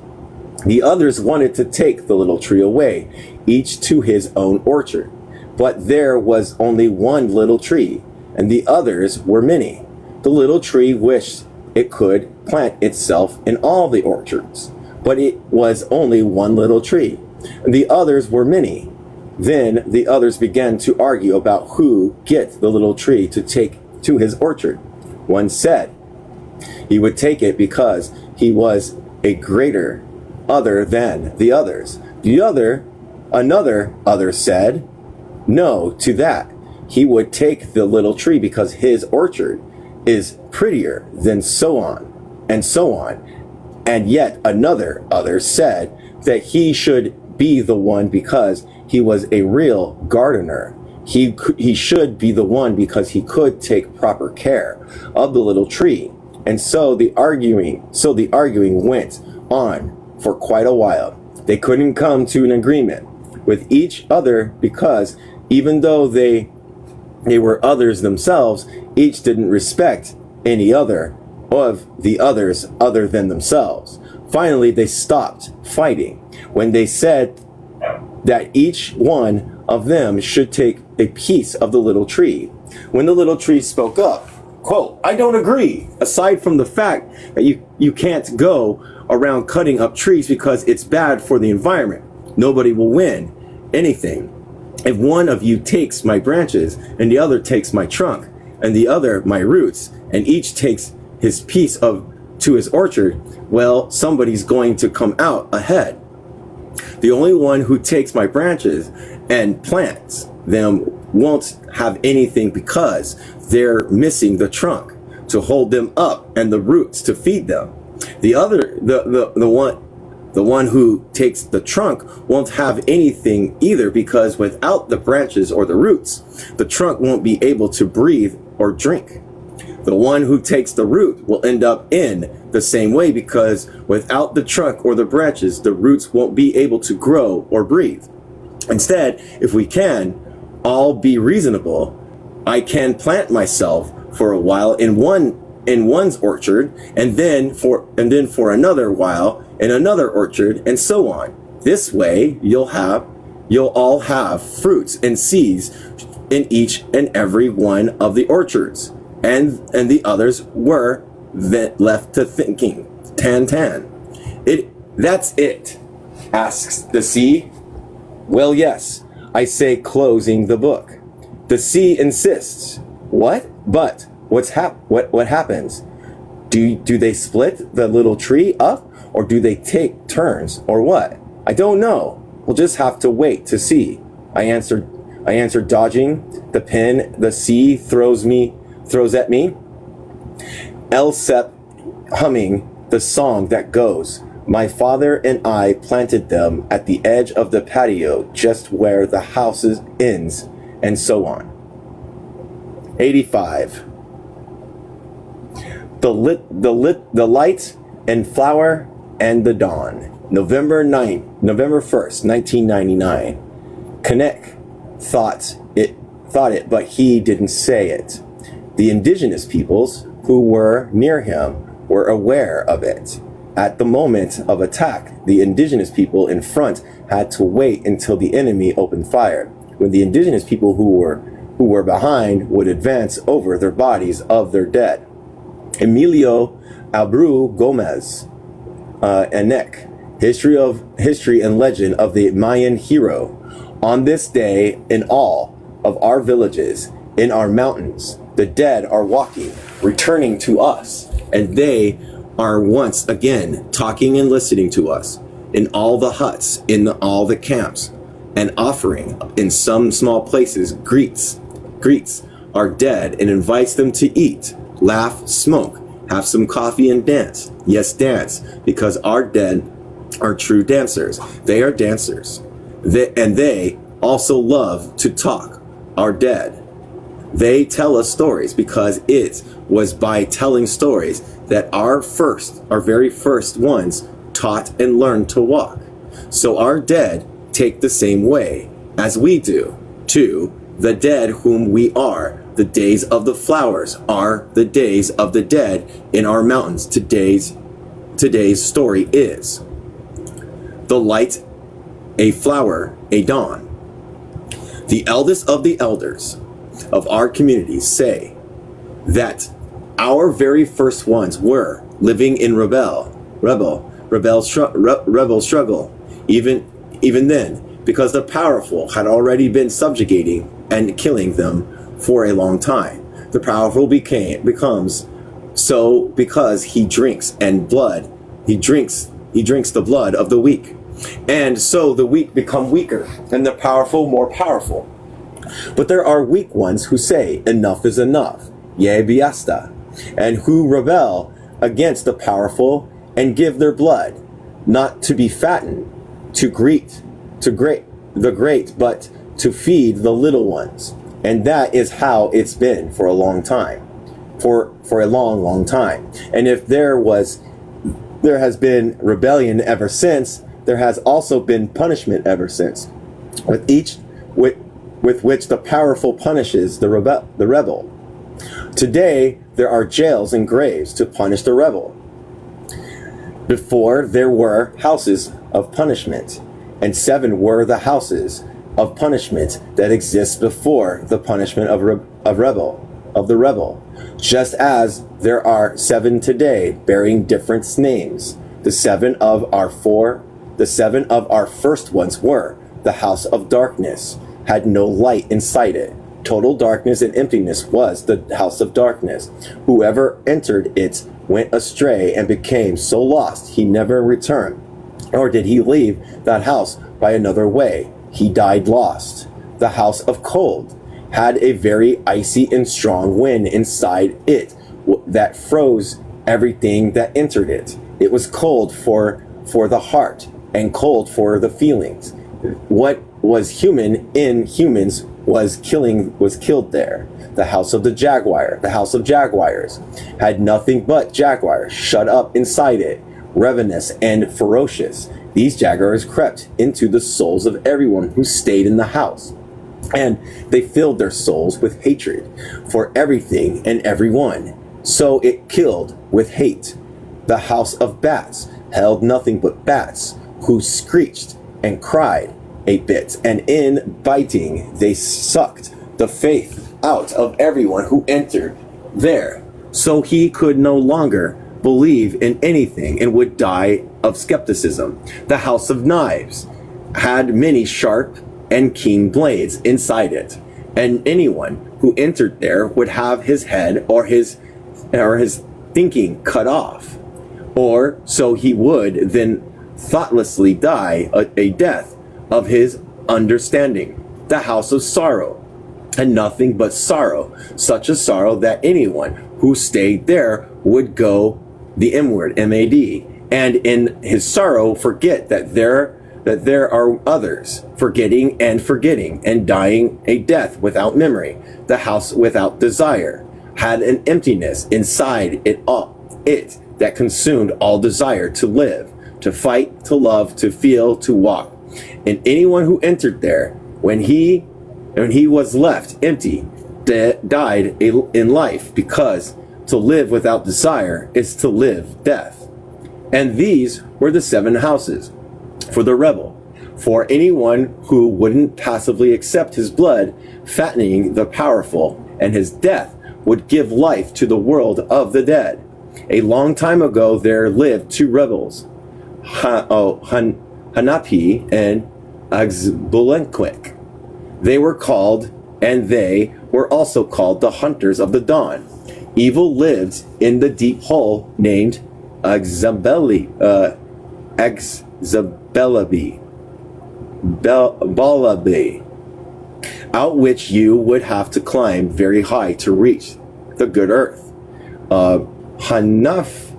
Speaker 1: The others wanted to take the little tree away, each to his own orchard. But there was only one little tree, and the others were many. The little tree wished it could plant itself in all the orchards, but it was only one little tree, and the others were many. Then the others began to argue about who get the little tree to take to his orchard. One said he would take it because he was a greater other than the others. Another other said no to that. He would take the little tree because his orchard is prettier than so on and so on. And yet another other said that he should be the one because he was a real gardener. He should be the one because he could take proper care of the little tree. And so the arguing went on for quite a while. They couldn't come to an agreement with each other because even though they were others themselves, each didn't respect any other of the others other than themselves. Finally, they stopped fighting when they said that each one of them should take a piece of the little tree. When the little tree spoke up, quote, I don't agree. Aside from the fact that you can't go around cutting up trees because it's bad for the environment. Nobody will win anything. If one of you takes my branches and the other takes my trunk and the other my roots and each takes his piece to his orchard, well, somebody's going to come out ahead. The only one who takes my branches and plants them won't have anything because they're missing the trunk to hold them up and the roots to feed them. The one who takes the trunk won't have anything either because without the branches or the roots, the trunk won't be able to breathe or drink. The one who takes the root will end up in the same way because without the trunk or the branches, the roots won't be able to grow or breathe. Instead, if we can all be reasonable, I can plant myself for a while in one's orchard and then for another while in another orchard and so on. This way you'll all have fruits and seeds in each and every one of the orchards. And the others were then left to thinking. Tan. That's it, asks the sea. Well, yes, I say, closing the book. The sea insists. What? But what happens? Do they split the little tree up, or do they take turns, or what? I don't know. We'll just have to wait to see. I answered, dodging the pin the sea throws at me. Elsep humming the song that goes, "My father and I planted them at the edge of the patio just where the house ends," and so on. 85. The light and flower and the dawn. November 1st, 1999. Knek thought it, but he didn't say it. The indigenous peoples who were near him were aware of it. At the moment of attack, the indigenous people in front had to wait until the enemy opened fire, when the indigenous people who were behind would advance over their bodies of their dead. Emilio Abreu Gomez, Enek, History and Legend of the Mayan Hero. On this day, in all of our villages, in our mountains, the dead are walking, returning to us, and they are once again talking and listening to us in all the huts, in all the camps, and offering in some small places greets our dead and invites them to eat, laugh, smoke, have some coffee and dance. Yes, dance, because our dead are true dancers. They are dancers. They also love to talk, our dead. They tell us stories because it was by telling stories that our very first ones taught and learned to walk. So our dead take the same way as we do to the dead whom we are. The days of the flowers are the days of the dead in our mountains. Today's story is the light, a flower, a dawn. The eldest of the elders of our communities say that our very first ones were living in rebel struggle, even then, because the powerful had already been subjugating and killing them for a long time. The powerful becomes so because he drinks the blood of the weak. And so the weak become weaker and the powerful more powerful. But there are weak ones who say enough is enough, ye biasta, and who rebel against the powerful and give their blood, not to be fattened, to greet the great, but to feed the little ones. And that is how it's been for a long time, for a long time. And if there has been rebellion ever since, there has also been punishment ever since, with which the powerful punishes the rebel. Today, there are jails and graves to punish the rebel. Before, there were houses of punishment, and 7 were the houses of punishment that exist before the punishment of the rebel, just as there are 7 today bearing different names. The 7 of our first ones were the house of darkness, had no light inside it. Total darkness and emptiness was the house of darkness. Whoever entered it went astray and became so lost he never returned, nor did he leave that house by another way. He died lost. The house of cold had a very icy and strong wind inside it that froze everything that entered it. It was cold for the heart and cold for the feelings. What was human in humans was killed there. The house of the jaguar, the house of jaguars, had nothing but jaguars shut up inside it, ravenous and ferocious. These jaguars crept into the souls of everyone who stayed in the house, and they filled their souls with hatred for everything and everyone. So it killed with hate. The house of bats held nothing but bats who screeched and cried a bit, and in biting they sucked the faith out of everyone who entered there. So he could no longer believe in anything and would die of skepticism. The house of knives had many sharp and keen blades inside it, and anyone who entered there would have his head or his thinking cut off, or so he would then thoughtlessly die a death of his understanding. The house of sorrow and nothing but sorrow, such a sorrow that anyone who stayed there would go the M-word, M-A-D, and in his sorrow forget that there are others, forgetting and dying a death without memory. The house without desire had an emptiness inside it that consumed all desire to live, to fight, to love, to feel, to walk. And anyone who entered there, when he was left empty, died in life, because to live without desire is to live death. And these were the 7 houses for the rebel, for anyone who wouldn't passively accept his blood fattening the powerful, and his death would give life to the world of the dead. A long time ago there lived 2 rebels, Hanapi and Azbulenquik. They were called, and they were also called, the hunters of the dawn. Evil lived in the deep hole named Balabi, out which you would have to climb very high to reach the good earth. Hanafi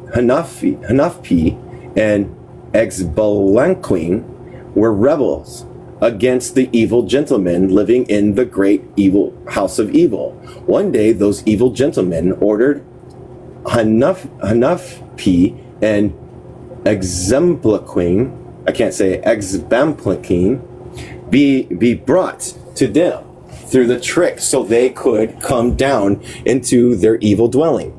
Speaker 1: and Exbalanquin were rebels against the evil gentlemen living in the great evil house of evil. One day those evil gentlemen ordered Hanafi and Exbalanquin be brought to them through the trick, so they could come down into their evil dwelling.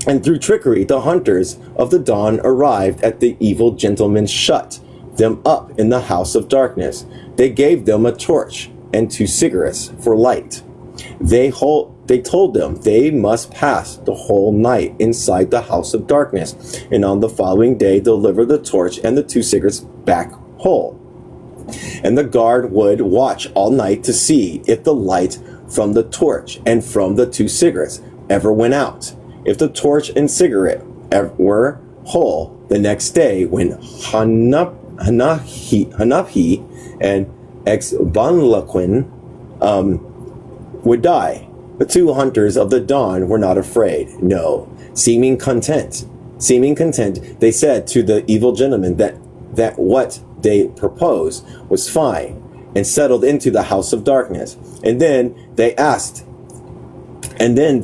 Speaker 1: And through trickery, the hunters of the dawn arrived at the evil gentlemen, shut them up in the house of darkness. They gave them a torch and 2 cigarettes for light. They told them they must pass the whole night inside the house of darkness, and on the following day deliver the torch and the 2 cigarettes back whole. And the guard would watch all night to see if the light from the torch and from the 2 cigarettes ever went out. If the torch and cigarette were whole the next day, when Hanapi and Exbalanquin would die, the 2 hunters of the dawn were not afraid. No, seeming content, they said to the evil gentlemen that what they proposed was fine, and settled into the house of darkness. And then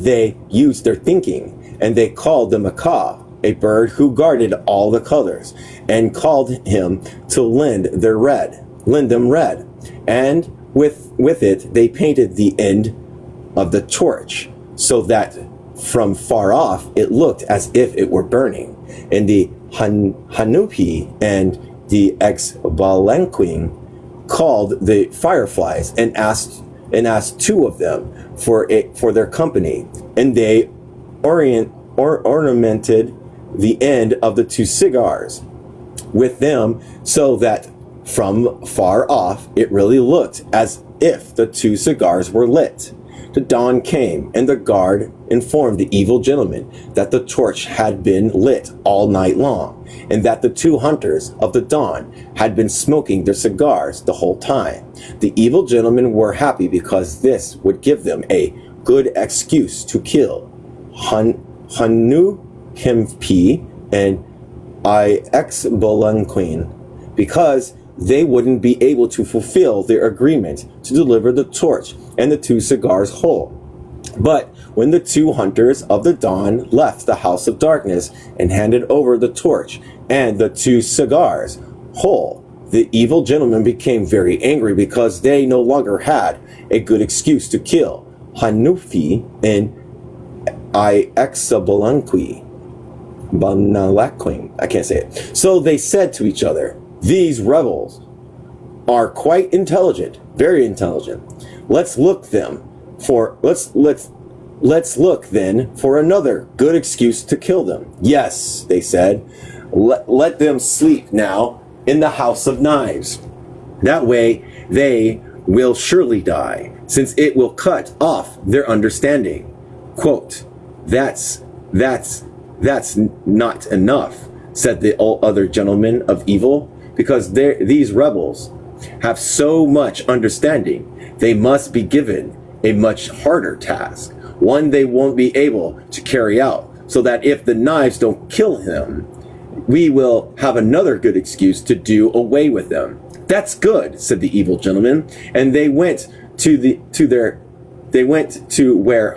Speaker 1: they used their thinking, and they called the macaw, a bird who guarded all the colors, and called him to lend them red. And with it they painted the end of the torch, so that from far off it looked as if it were burning. And the Hanupi and the Exbalanquin called the fireflies and asked 2 of them for their company, and they ornamented the end of the 2 cigars with them, so that from far off it really looked as if the 2 cigars were lit. The dawn came, and the guard informed the evil gentleman that the torch had been lit all night long, and that the 2 hunters of the dawn had been smoking their cigars the whole time. The evil gentlemen were happy, because this would give them a good excuse to kill Hanupi and Exbalanquin, because they wouldn't be able to fulfill their agreement to deliver the torch and the 2 cigars whole. But when the 2 hunters of the dawn left the house of darkness and handed over the torch and the 2 cigars whole, the evil gentlemen became very angry, because they no longer had a good excuse to kill Hanupi and Exbalanquin. I can't say it. So they said to each other, "These rebels are quite intelligent, very intelligent. Let's look then for another good excuse to kill them." "Yes," they said, let them sleep now in the house of knives. That way they will surely die, since it will cut off their understanding." Quote, That's not enough," said the other gentlemen of evil, "because these rebels have so much understanding. They must be given a much harder task. one they won't be able to carry out, so that if the knives don't kill him, we will have another good excuse to do away with them. That's good, said the evil gentleman, and they went to where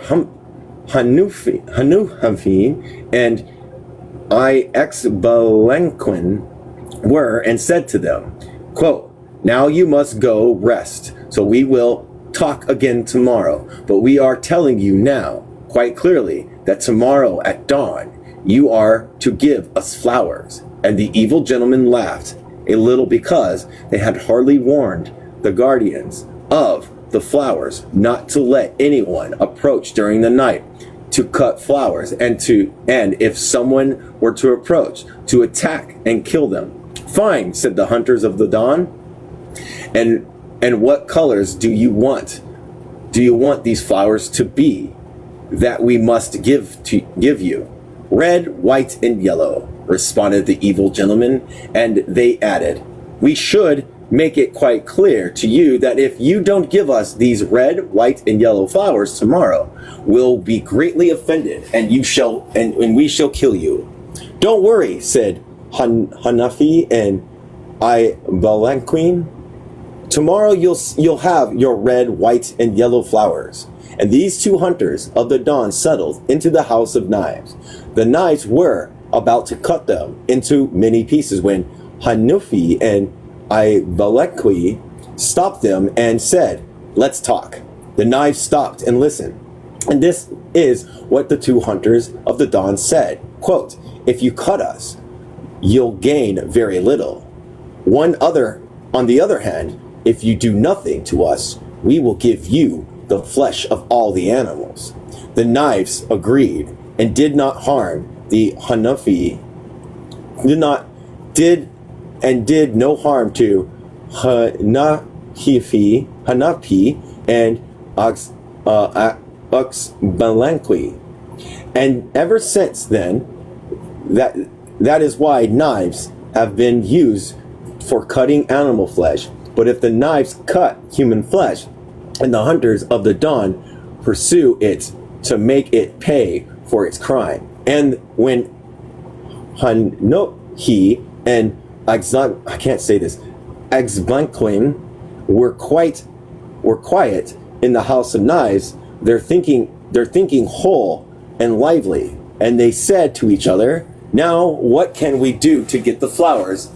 Speaker 1: Hanufi and Ixbalanquin were, and said to them, quote, now you must go rest, so we will talk again tomorrow, but we are telling you now quite clearly that tomorrow at dawn you are to give us flowers. And the evil gentleman laughed a little because they had hardly warned the guardians of the flowers not to let anyone approach during the night to cut flowers, and if someone were to approach, to attack and kill them. Fine, said the hunters of the dawn. And what colors do you want? Do you want these flowers to be that we must give you? Red, white, and yellow, responded the evil gentleman, and they added, we should make it quite clear to you that if you don't give us these red, white, and yellow flowers tomorrow, we'll be greatly offended, and we shall kill you. Don't worry, said Hanafi and Ixbalanquin. Tomorrow you'll have your red, white, and yellow flowers. And these two hunters of the dawn settled into the house of knives. The knives were about to cut them into many pieces when Hanufi and Ixbalanquin stopped them and said, let's talk. The knives stopped and listened. And this is what the two hunters of the dawn said. Quote, if you cut us, you'll gain very little. On the other hand, if you do nothing to us, we will give you the flesh of all the animals. The knives agreed and did not harm the Hanafi, did no harm to Hanapi and Ixbalanquin. And ever since then, that is why knives have been used for cutting animal flesh. But if the knives cut human flesh, and the hunters of the dawn pursue it to make it pay for its crime. And when Hanapi and Ixbalanquin were quiet in the house of knives, they're thinking whole and lively, and they said to each other, now what can we do to get the flowers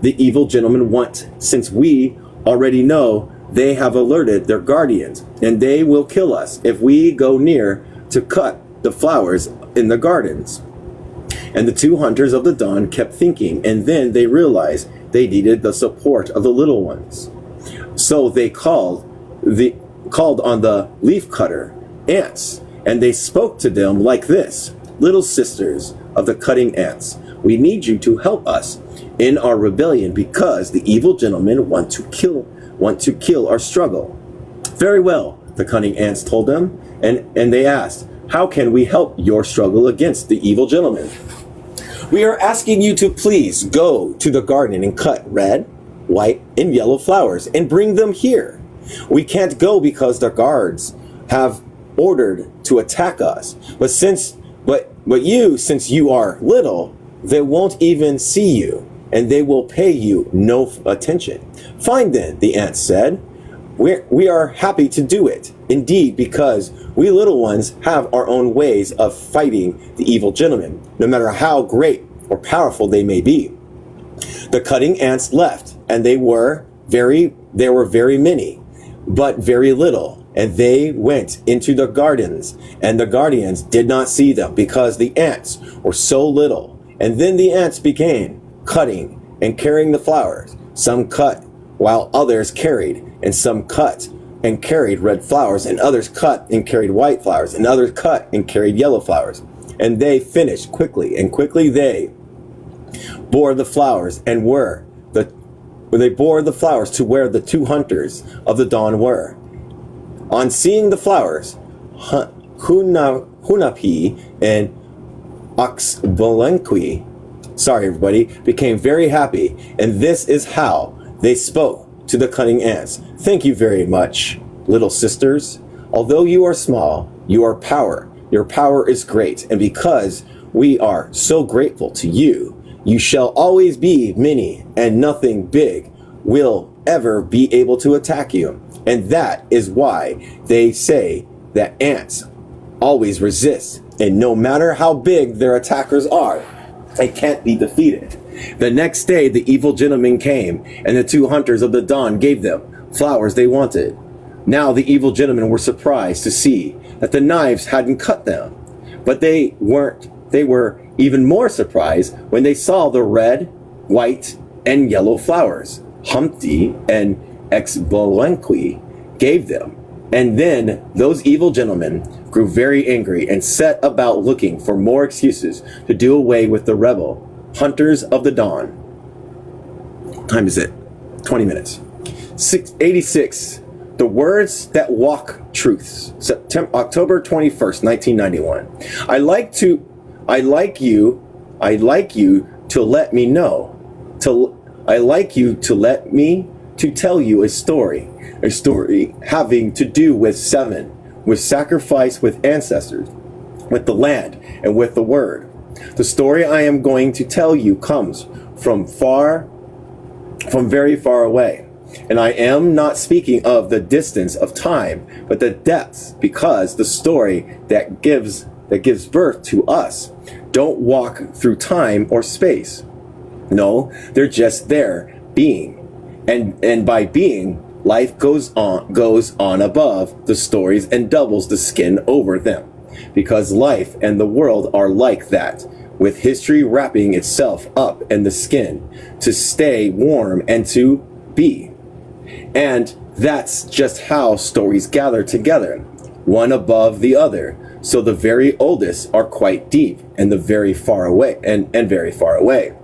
Speaker 1: the evil gentlemen want, since we already know they have alerted their guardians, and they will kill us if we go near to cut the flowers in the gardens. And the two hunters of the dawn kept thinking, and then they realized they needed the support of the little ones. So they called on the leaf cutter ants, and they spoke to them like this: little sisters of the cutting ants, we need you to help us in our rebellion because the evil gentlemen want to kill our struggle. Very well, the cunning ants told them, and they asked, how can we help your struggle against the evil gentleman? We are asking you to please go to the garden and cut red, white, and yellow flowers and bring them here. We can't go because the guards have ordered to attack us. Since you are little, they won't even see you, and they will pay you no attention. Fine then, the ants said. We are happy to do it, indeed, because we little ones have our own ways of fighting the evil gentleman, no matter how great or powerful they may be. The cutting ants left, and there were very many, but very little, and they went into the gardens, and the guardians did not see them because the ants were so little. And then the ants began cutting and carrying the flowers. Some cut while others carried, and some cut and carried red flowers, and others cut and carried white flowers, and others cut and carried yellow flowers. And they finished quickly, and quickly they bore the flowers they bore the flowers to where the two hunters of the dawn were. On seeing the flowers, Hanapi and Ixbalanquin, became very happy, and this is how they spoke to the cunning ants. Thank you very much, little sisters Although you are small, your power is great, and because we are so grateful to you, you shall always be many, and nothing big will ever be able to attack you. And that is why they say that ants always resist, and no matter how big their attackers are, they can't be defeated. The next day, the evil gentleman came, and the two hunters of the dawn gave them flowers they wanted. Now the evil gentlemen were surprised to see that the knives hadn't cut them, but they were even more surprised when they saw the red, white, and yellow flowers Humpty and Xbalanque gave them. And then those evil gentlemen grew very angry and set about looking for more excuses to do away with the rebel hunters of the dawn. What time is it? 20 minutes. 86. The Words That Walk Truths. October 21st, 1991. I'd like you to let me know. To tell you a story having to do with seven, with sacrifice, with ancestors, with the land, and with the word. The story I am going to tell you comes from very far away. And I am not speaking of the distance of time, but the depths, because the story that gives birth to us don't walk through time or space. No, they're just there, being. And by being, life goes on above the stories and doubles the skin over them. Because life and the world are like that, with history wrapping itself up in the skin to stay warm and to be. And that's just how stories gather together, one above the other. So the very oldest are quite deep and the very far away and very far away.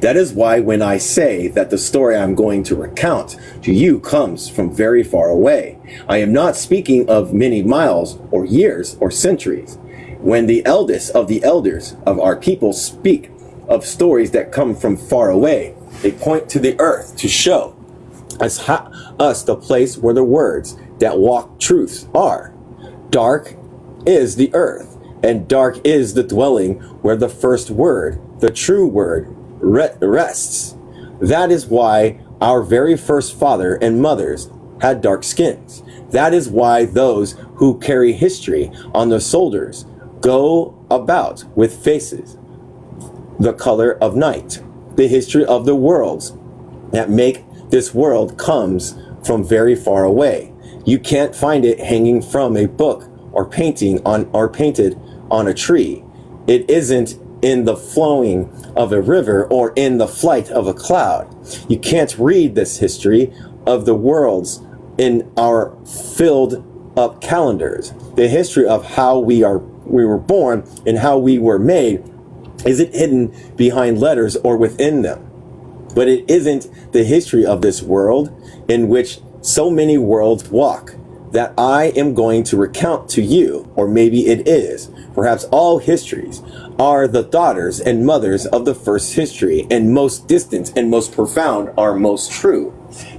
Speaker 1: That is why when I say that the story I'm going to recount to you comes from very far away, I am not speaking of many miles or years or centuries. When the eldest of the elders of our people speak of stories that come from far away, they point to the earth to show us the place where the words that walk truths are. Dark is the earth, and dark is the dwelling where the first word, the true word, rests. That is why our very first father and mothers had dark skins. That is why those who carry history on their shoulders go about with faces the color of night. The history of the worlds that make this world comes from very far away. You can't find it hanging from a book or painted on a tree. It isn't in the flowing of a river or in the flight of a cloud. You can't read this history of the worlds in our filled up calendars. The history of how we were born and how we were made isn't hidden behind letters or within them. But it isn't the history of this world in which so many worlds walk that I am going to recount to you, or maybe it is. Perhaps all histories are the daughters and mothers of the first history, and most distant and most profound are most true.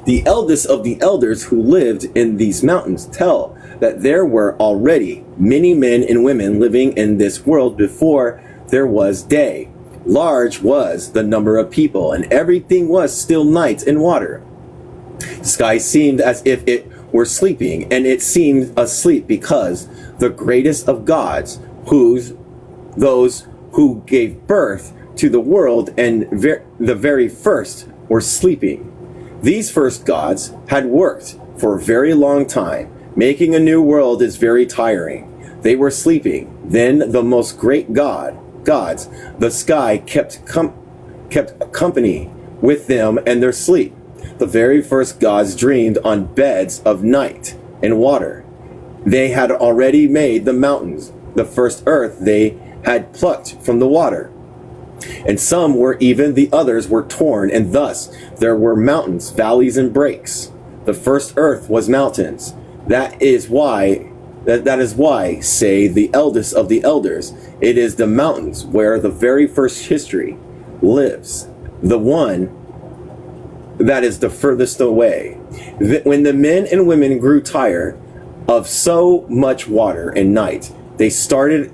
Speaker 1: The eldest of the elders who lived in these mountains tell that there were already many men and women living in this world before there was day. Large was the number of people, and everything was still night and water. The sky seemed as if it were sleeping, and it seemed asleep because the greatest of gods, those who gave birth to the world and the very first, were sleeping. These first gods had worked for a very long time. Making a new world is very tiring. They were sleeping. Then the most great gods, the sky kept company with them and their sleep. The very first gods dreamed on beds of night and water. They had already made the mountains. The first earth they had plucked from the water. And some were even the others were torn, and thus there were mountains, valleys, and breaks. The first earth was mountains. That is why, say the eldest of the elders, it is the mountains where the very first history lives. The one that is the furthest away. When the men and women grew tired of so much water in night, they started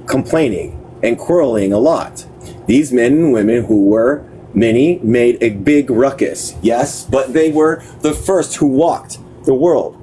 Speaker 1: complaining and quarreling a lot. These men and women, who were many, made a big ruckus. Yes, but they were the first who walked the world.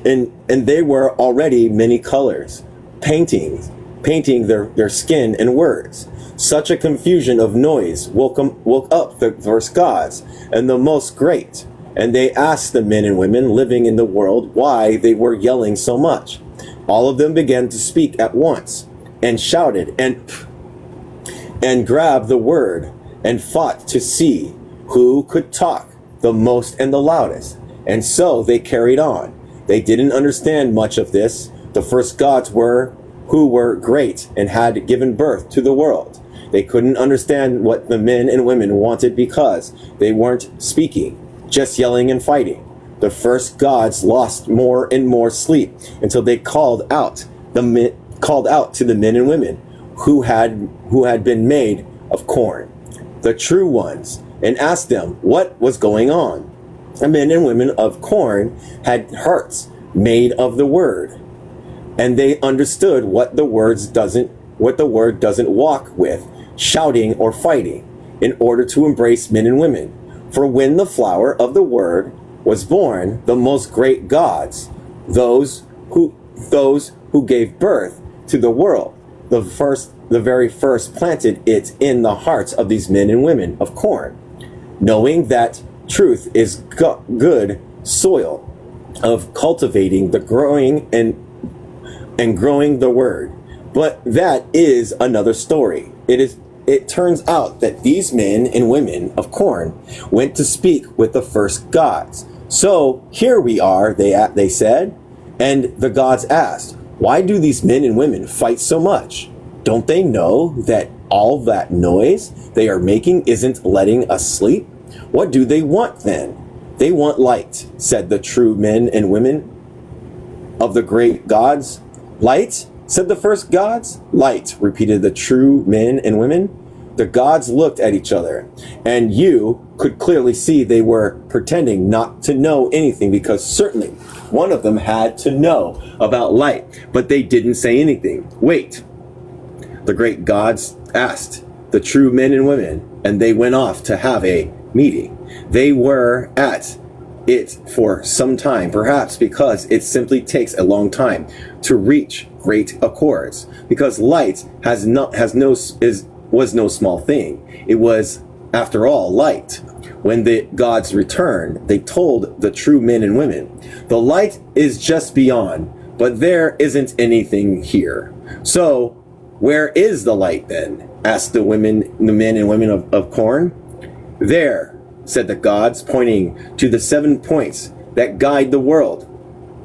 Speaker 1: And they were already many colors, painting their skin and words. Such a confusion of noise woke up the first gods and the most great. And they asked the men and women living in the world why they were yelling so much. All of them began to speak at once and shouted and grabbed the word and fought to see who could talk the most and the loudest. And so they carried on. They didn't understand much of this. The first gods who were great and had given birth to the world. They couldn't understand what the men and women wanted because they weren't speaking, just yelling and fighting. The first gods lost more and more sleep until they called out to the men and women who had been made of corn, the true ones, and asked them what was going on. The men and women of corn had hearts made of the word, and they understood what the word doesn't walk with, shouting or fighting, in order to embrace men and women. For when the flower of the word was born, the most great gods, those who gave birth to the world, the very first planted it in the hearts of these men and women of corn, knowing that truth is good soil of cultivating the growing and growing the word. But that is another story. It turns out that these men and women of corn went to speak with the first gods. So here we are, they said, and the gods asked, why do these men and women fight so much? Don't they know that all that noise they are making isn't letting us sleep? What do they want then? They want light, said the true men and women of the great gods. Light, said the first gods. Light, repeated the true men and women. The gods looked at each other, and you could clearly see they were pretending not to know anything, because certainly one of them had to know about light, but they didn't say anything. Wait, the great gods asked the true men and women, and they went off to have a meeting. They were at it for some time, perhaps because it simply takes a long time to reach great accords, because light was no small thing. It was, after all, light. When the gods returned, they told the true men and women, the light is just beyond, but there isn't anything here. So where is the light then? Asked the men and women of corn. There, said the gods, pointing to the 7 points that guide the world.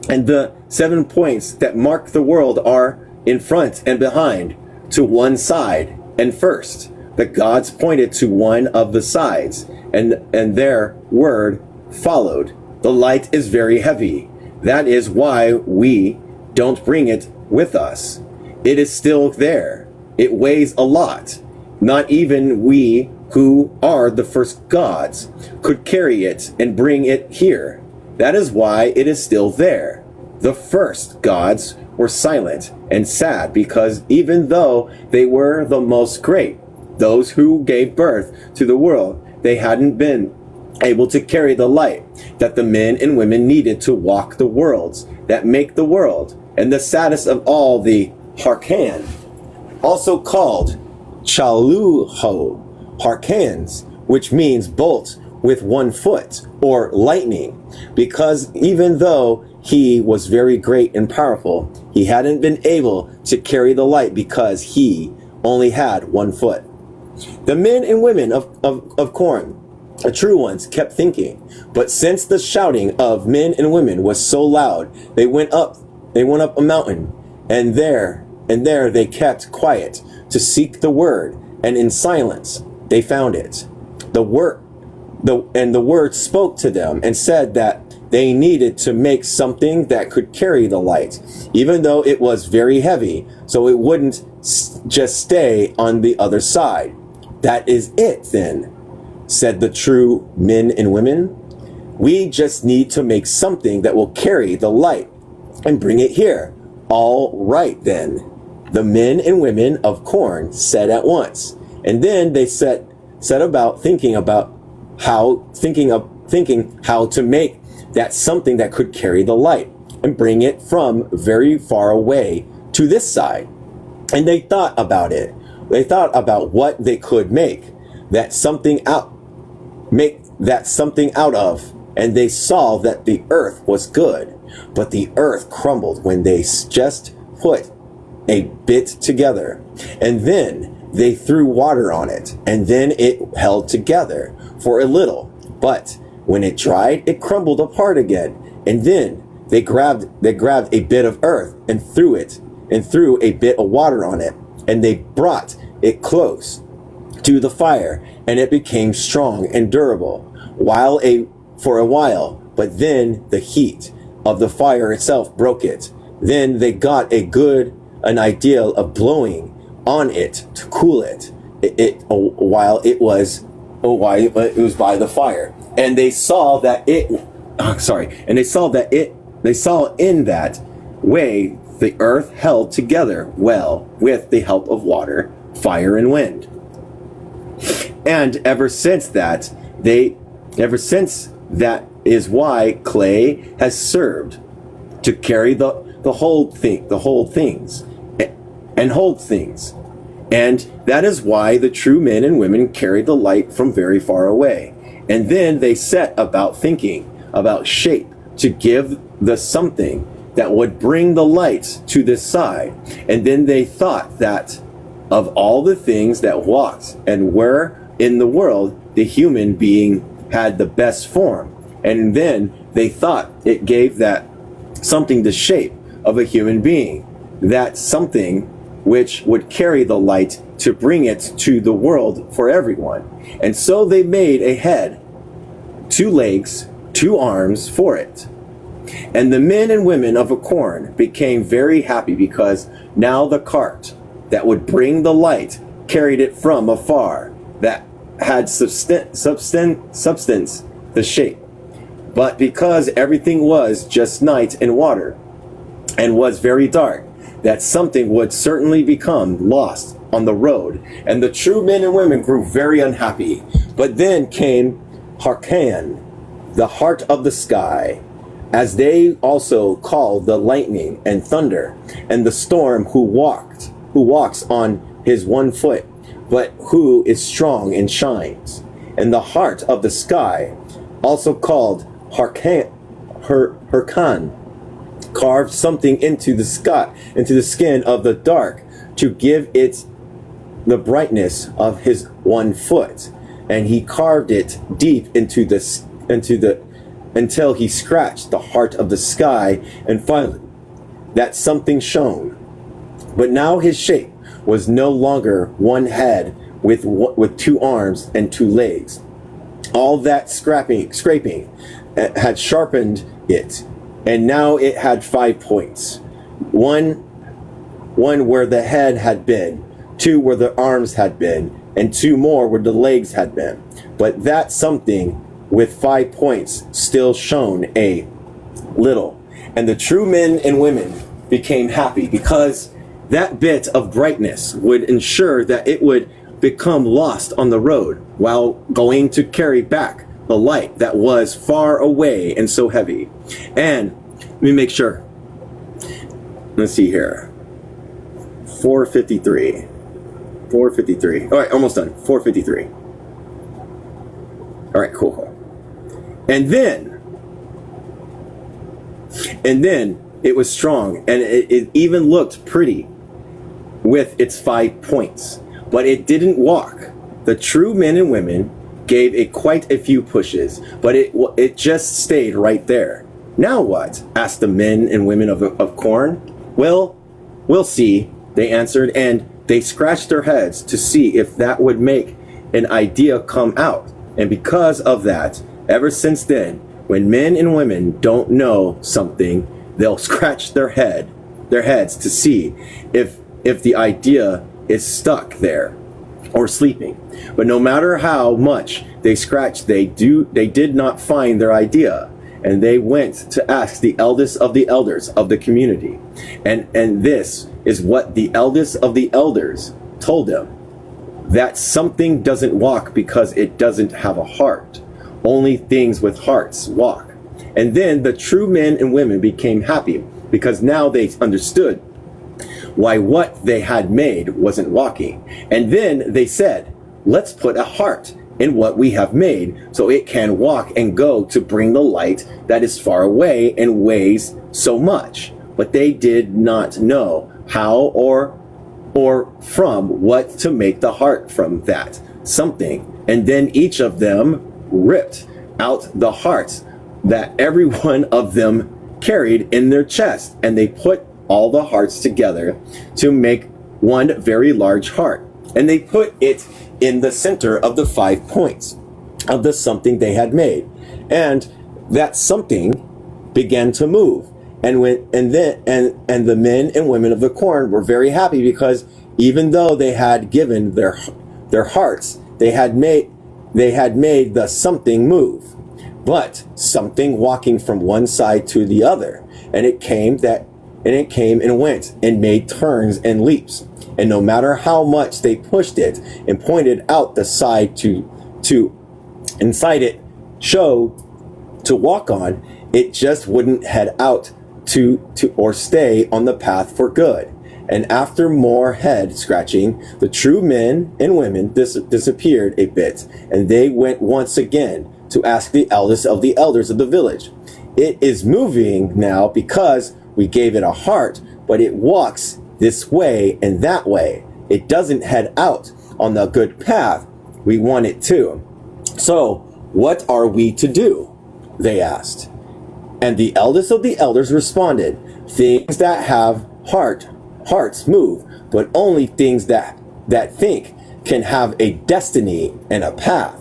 Speaker 1: And the 7 points that mark the world are in front and behind, to one side and first. The gods pointed to one of the sides, and their word followed. The light is very heavy. That is why we don't bring it with us. It is still there. It weighs a lot. Not even we who are the first gods could carry it and bring it here. That is why it is still there. The first gods were silent and sad, because even though they were the most great, those who gave birth to the world, they hadn't been able to carry the light that the men and women needed to walk the worlds that make the world. And the saddest of all, the Harkan, also called Chaluho, Harkans, which means bolt with 1 foot, or lightning, because even though he was very great and powerful, he hadn't been able to carry the light because he only had 1 foot. The men and women of corn, the true ones, kept thinking, but since the shouting of men and women was so loud, they went up a mountain, and there they kept quiet to seek the word, and in silence they found it. The word spoke to them and said that they needed to make something that could carry the light, even though it was very heavy, so it wouldn't just stay on the other side. That is it then, said the true men and women. We just need to make something that will carry the light and bring it here. All right, then, the men and women of Korn said at once. And then they set about thinking how to make that something that could carry the light and bring it from very far away to this side. And they thought about it. They thought about what they could make that something out of. And they saw that the earth was good, but the earth crumbled when they just put a bit together. And then they threw water on it, and then it held together for a little. But when it dried, it crumbled apart again. And then they grabbed a bit of earth and threw a bit of water on it, and they brought it close to the fire, and it became strong and durable for a while. But then the heat of the fire itself broke it. Then they got an idea of blowing on it to cool it while it was by the fire. And they saw in that way the earth held together well with the help of water, fire, and wind. And ever since that is why clay has served to carry the whole things and hold things. And that is why the true men and women carried the light from very far away. And then they set about thinking about shape to give the something that would bring the light to this side. And then they thought that of all the things that walked and were in the world, the human being had the best form. And then they thought it gave that something the shape of a human being, that something which would carry the light to bring it to the world for everyone. And so they made a head, 2 legs, 2 arms for it. And the men and women of Korn became very happy, because now the cart that would bring the light carried it from afar, that had substance, the shape. But because everything was just night and water, and was very dark, that something would certainly become lost on the road. And the true men and women grew very unhappy. But then came Harkan, the heart of the sky, as they also call the lightning and thunder, and the storm, who walks on his one foot, but who is strong and shines. And the heart of the sky, also called Harkan, carved something into the skin of the dark, to give it the brightness of his one foot. And he carved it deep until he scratched the heart of the sky, and finally that something shone. But now his shape was no longer one head with 2 arms and 2 legs. All that scraping had sharpened it, and now it had 5 points. One where the head had been, 2 where the arms had been, and 2 more where the legs had been. But that something with 5 points still shone a little. And the true men and women became happy, because that bit of brightness would ensure that it would become lost on the road while going to carry back the light that was far away and so heavy. And let me make sure. Let's see here. 453. All right, almost done. 453. All right, cool. And then it was strong, and it even looked pretty with its 5 points, but it didn't walk. The true men and women gave quite a few pushes, but it just stayed right there. Now what? Asked the men and women of Korn. Well, we'll see, they answered, and they scratched their heads to see if that would make an idea come out. And because of that, ever since then, when men and women don't know something, they'll scratch their heads to see if the idea is stuck there. or sleeping. But no matter how much they scratched, they did not find their idea. And they went to ask the eldest of the elders of the community. And this is what the eldest of the elders told them: that something doesn't walk because it doesn't have a heart. Only things with hearts walk. And then the true men and women became happy, because now they understood why what they had made wasn't walking. And then they said, let's put a heart in what we have made so it can walk and go to bring the light that is far away and weighs so much. But they did not know how or from what to make the heart from that something. And then each of them ripped out the hearts that every one of them carried in their chest, and they put all the hearts together to make one very large heart. And they put it in the center of the 5 points of the something they had made. And that something began to move. And the men and women of the corn were very happy, because even though they had given their hearts, they had made the something move. But something walking from one side to the other. And it came and went and made turns and leaps. And no matter how much they pushed it and pointed out the side to inside it show to walk on, it just wouldn't head out to or stay on the path for good. And after more head scratching, the true men and women disappeared a bit, and they went once again to ask the eldest of the elders of the village. It is moving now because we gave it a heart, but it walks this way and that way. It doesn't head out on the good path we want it to. So what are we to do? They asked. And the eldest of the elders responded, things that have hearts move, but only things that think can have a destiny and a path.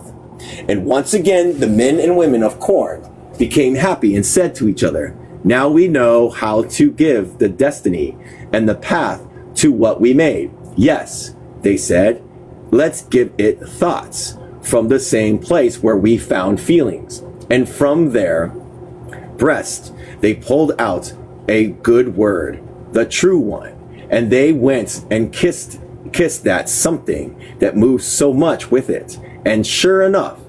Speaker 1: And once again, the men and women of corn became happy and said to each other, now we know how to give the destiny and the path to what we made. Yes, they said, let's give it thoughts from the same place where we found feelings. And from their breast, they pulled out a good word, the true one. And they went and kissed that something that moved so much with it. And sure enough,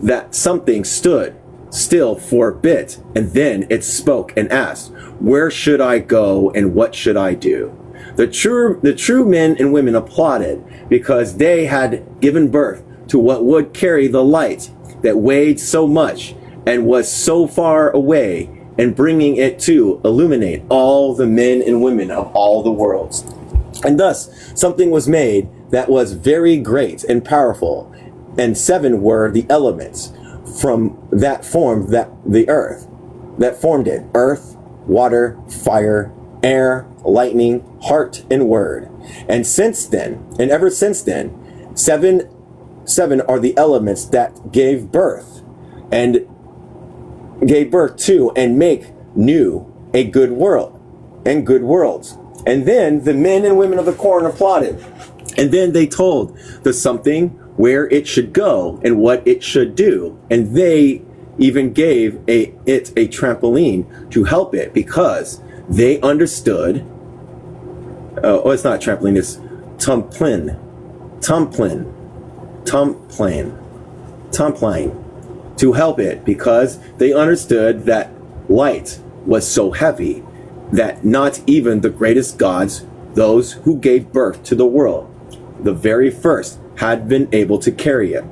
Speaker 1: that something stood still for a bit, and then it spoke and asked, where should I go and what should I do? The true men and women applauded, because they had given birth to what would carry the light that weighed so much and was so far away, and bringing it to illuminate all the men and women of all the worlds. And thus something was made that was very great and powerful, and 7 were the elements from that formed the earth, that formed it: earth, water, fire, air, lightning, heart, and word. And since then, and ever since then, seven are the elements that gave birth to and make new a good world and good worlds. And then the men and women of the corn applauded. And then they told the something where it should go and what it should do. And they even gave it a trampoline to help it, because they understood. Oh, it's not a trampoline, it's tumplin, to help it, because they understood that light was so heavy that not even the greatest gods, those who gave birth to the world, the very first, had been able to carry it.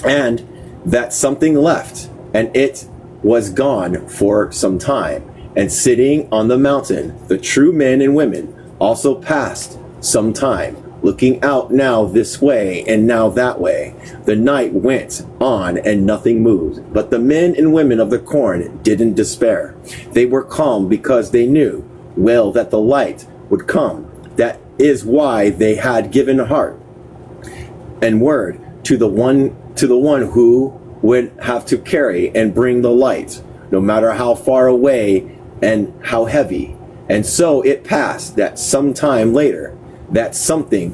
Speaker 1: And that something left, and it was gone for some time. And sitting on the mountain, the true men and women also passed some time, looking out now this way and now that way. The night went on and nothing moved. But the men and women of the corn didn't despair. They were calm, because they knew well that the light would come. That is why they had given heart and word to the one who would have to carry and bring the light, no matter how far away and how heavy. And so it passed that some time later, that something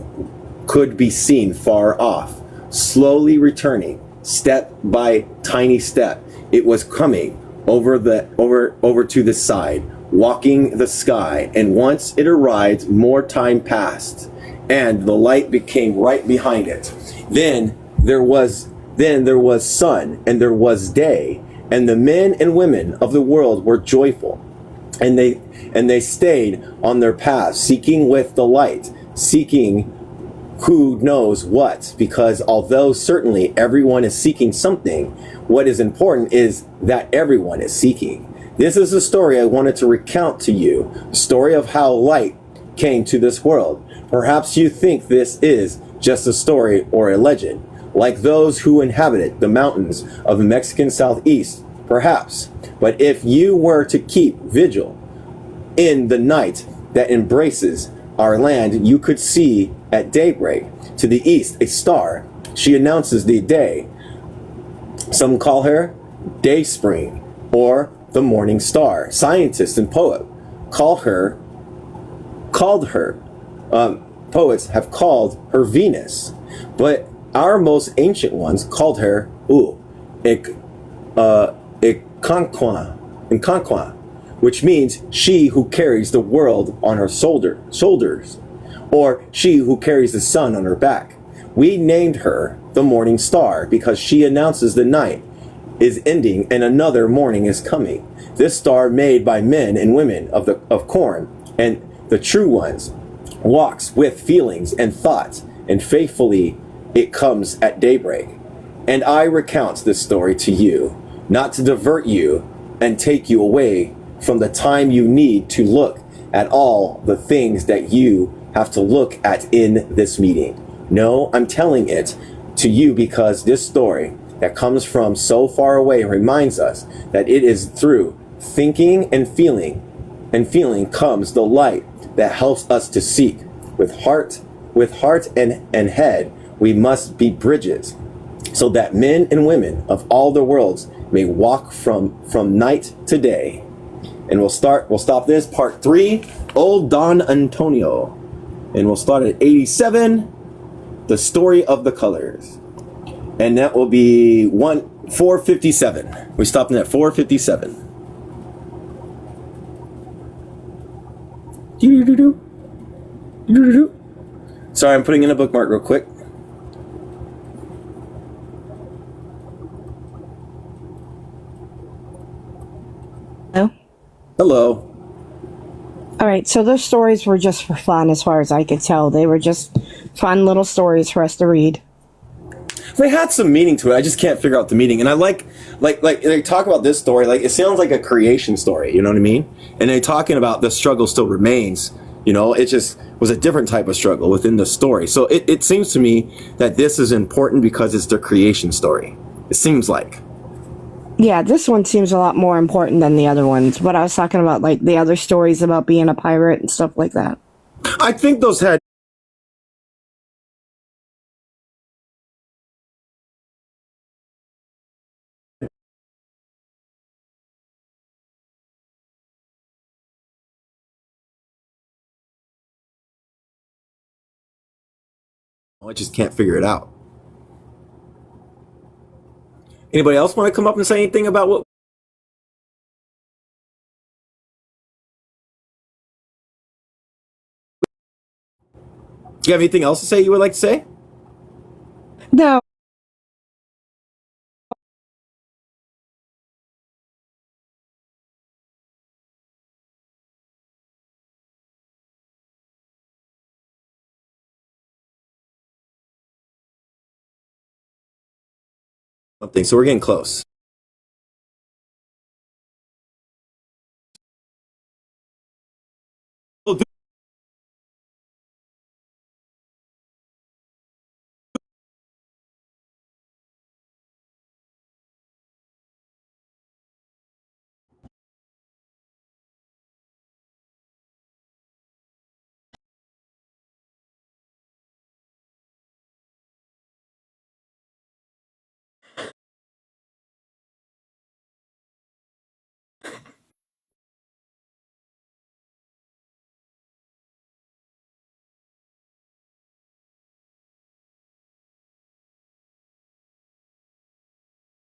Speaker 1: could be seen far off, slowly returning, step by tiny step. It was coming over to the side, walking the sky, and once it arrived, more time passed, and the light became right behind it. Then there was sun, and there was day, and the men and women of the world were joyful, and they stayed on their path, seeking with the light, seeking who knows what, because although certainly everyone is seeking something, what is important is that everyone is seeking. This is the story I wanted to recount to you, the story of how light came to this world. Perhaps you think this is just a story or a legend, like those who inhabited the mountains of the Mexican southeast, perhaps. But if you were to keep vigil in the night that embraces our land, you could see at daybreak to the east a star. She announces the day. Some call her Day Spring or the Morning Star. Scientists and poets poets have called her Venus, but our most ancient ones called her Iconqua, which means she who carries the world on her shoulders, or she who carries the sun on her back. We named her the Morning Star because she announces the night is ending and another morning is coming. This star, made by men and women of corn and the true ones, walks with feelings and thoughts, and faithfully it comes at daybreak. And I recount this story to you, not to divert you and take you away from the time you need to look at all the things that you have to look at in this meeting. No, I'm telling it to you because this story that comes from so far away reminds us that it is through thinking and feeling comes the light that helps us to seek. With heart and head, we must be bridges so that men and women of all the worlds may walk from night to day. And we'll stop this part 3, Old Don Antonio. And we'll start at 87, The Story of the Colors. And that will be 457. We're stopping at 457. Sorry, I'm putting in a bookmark real quick.
Speaker 2: Hello?
Speaker 1: Hello.
Speaker 2: All right, so those stories were just for fun as far as I could tell. They were just fun little stories for us to read.
Speaker 1: They had some meaning to it. I just can't figure out the meaning. And I like they talk about this story, like it sounds like a creation story, you know what I mean? And they're talking about the struggle still remains, you know, it just was a different type of struggle within the story. So it seems to me that this is important because it's the creation story. It seems like.
Speaker 2: Yeah, this one seems a lot more important than the other ones. But I was talking about like the other stories about being a pirate and stuff like that.
Speaker 1: I think those had I just can't figure it out. Anybody else want to come up and say anything about what? Do you have anything else to say you would like to say?
Speaker 2: No.
Speaker 1: Something. So we're getting close.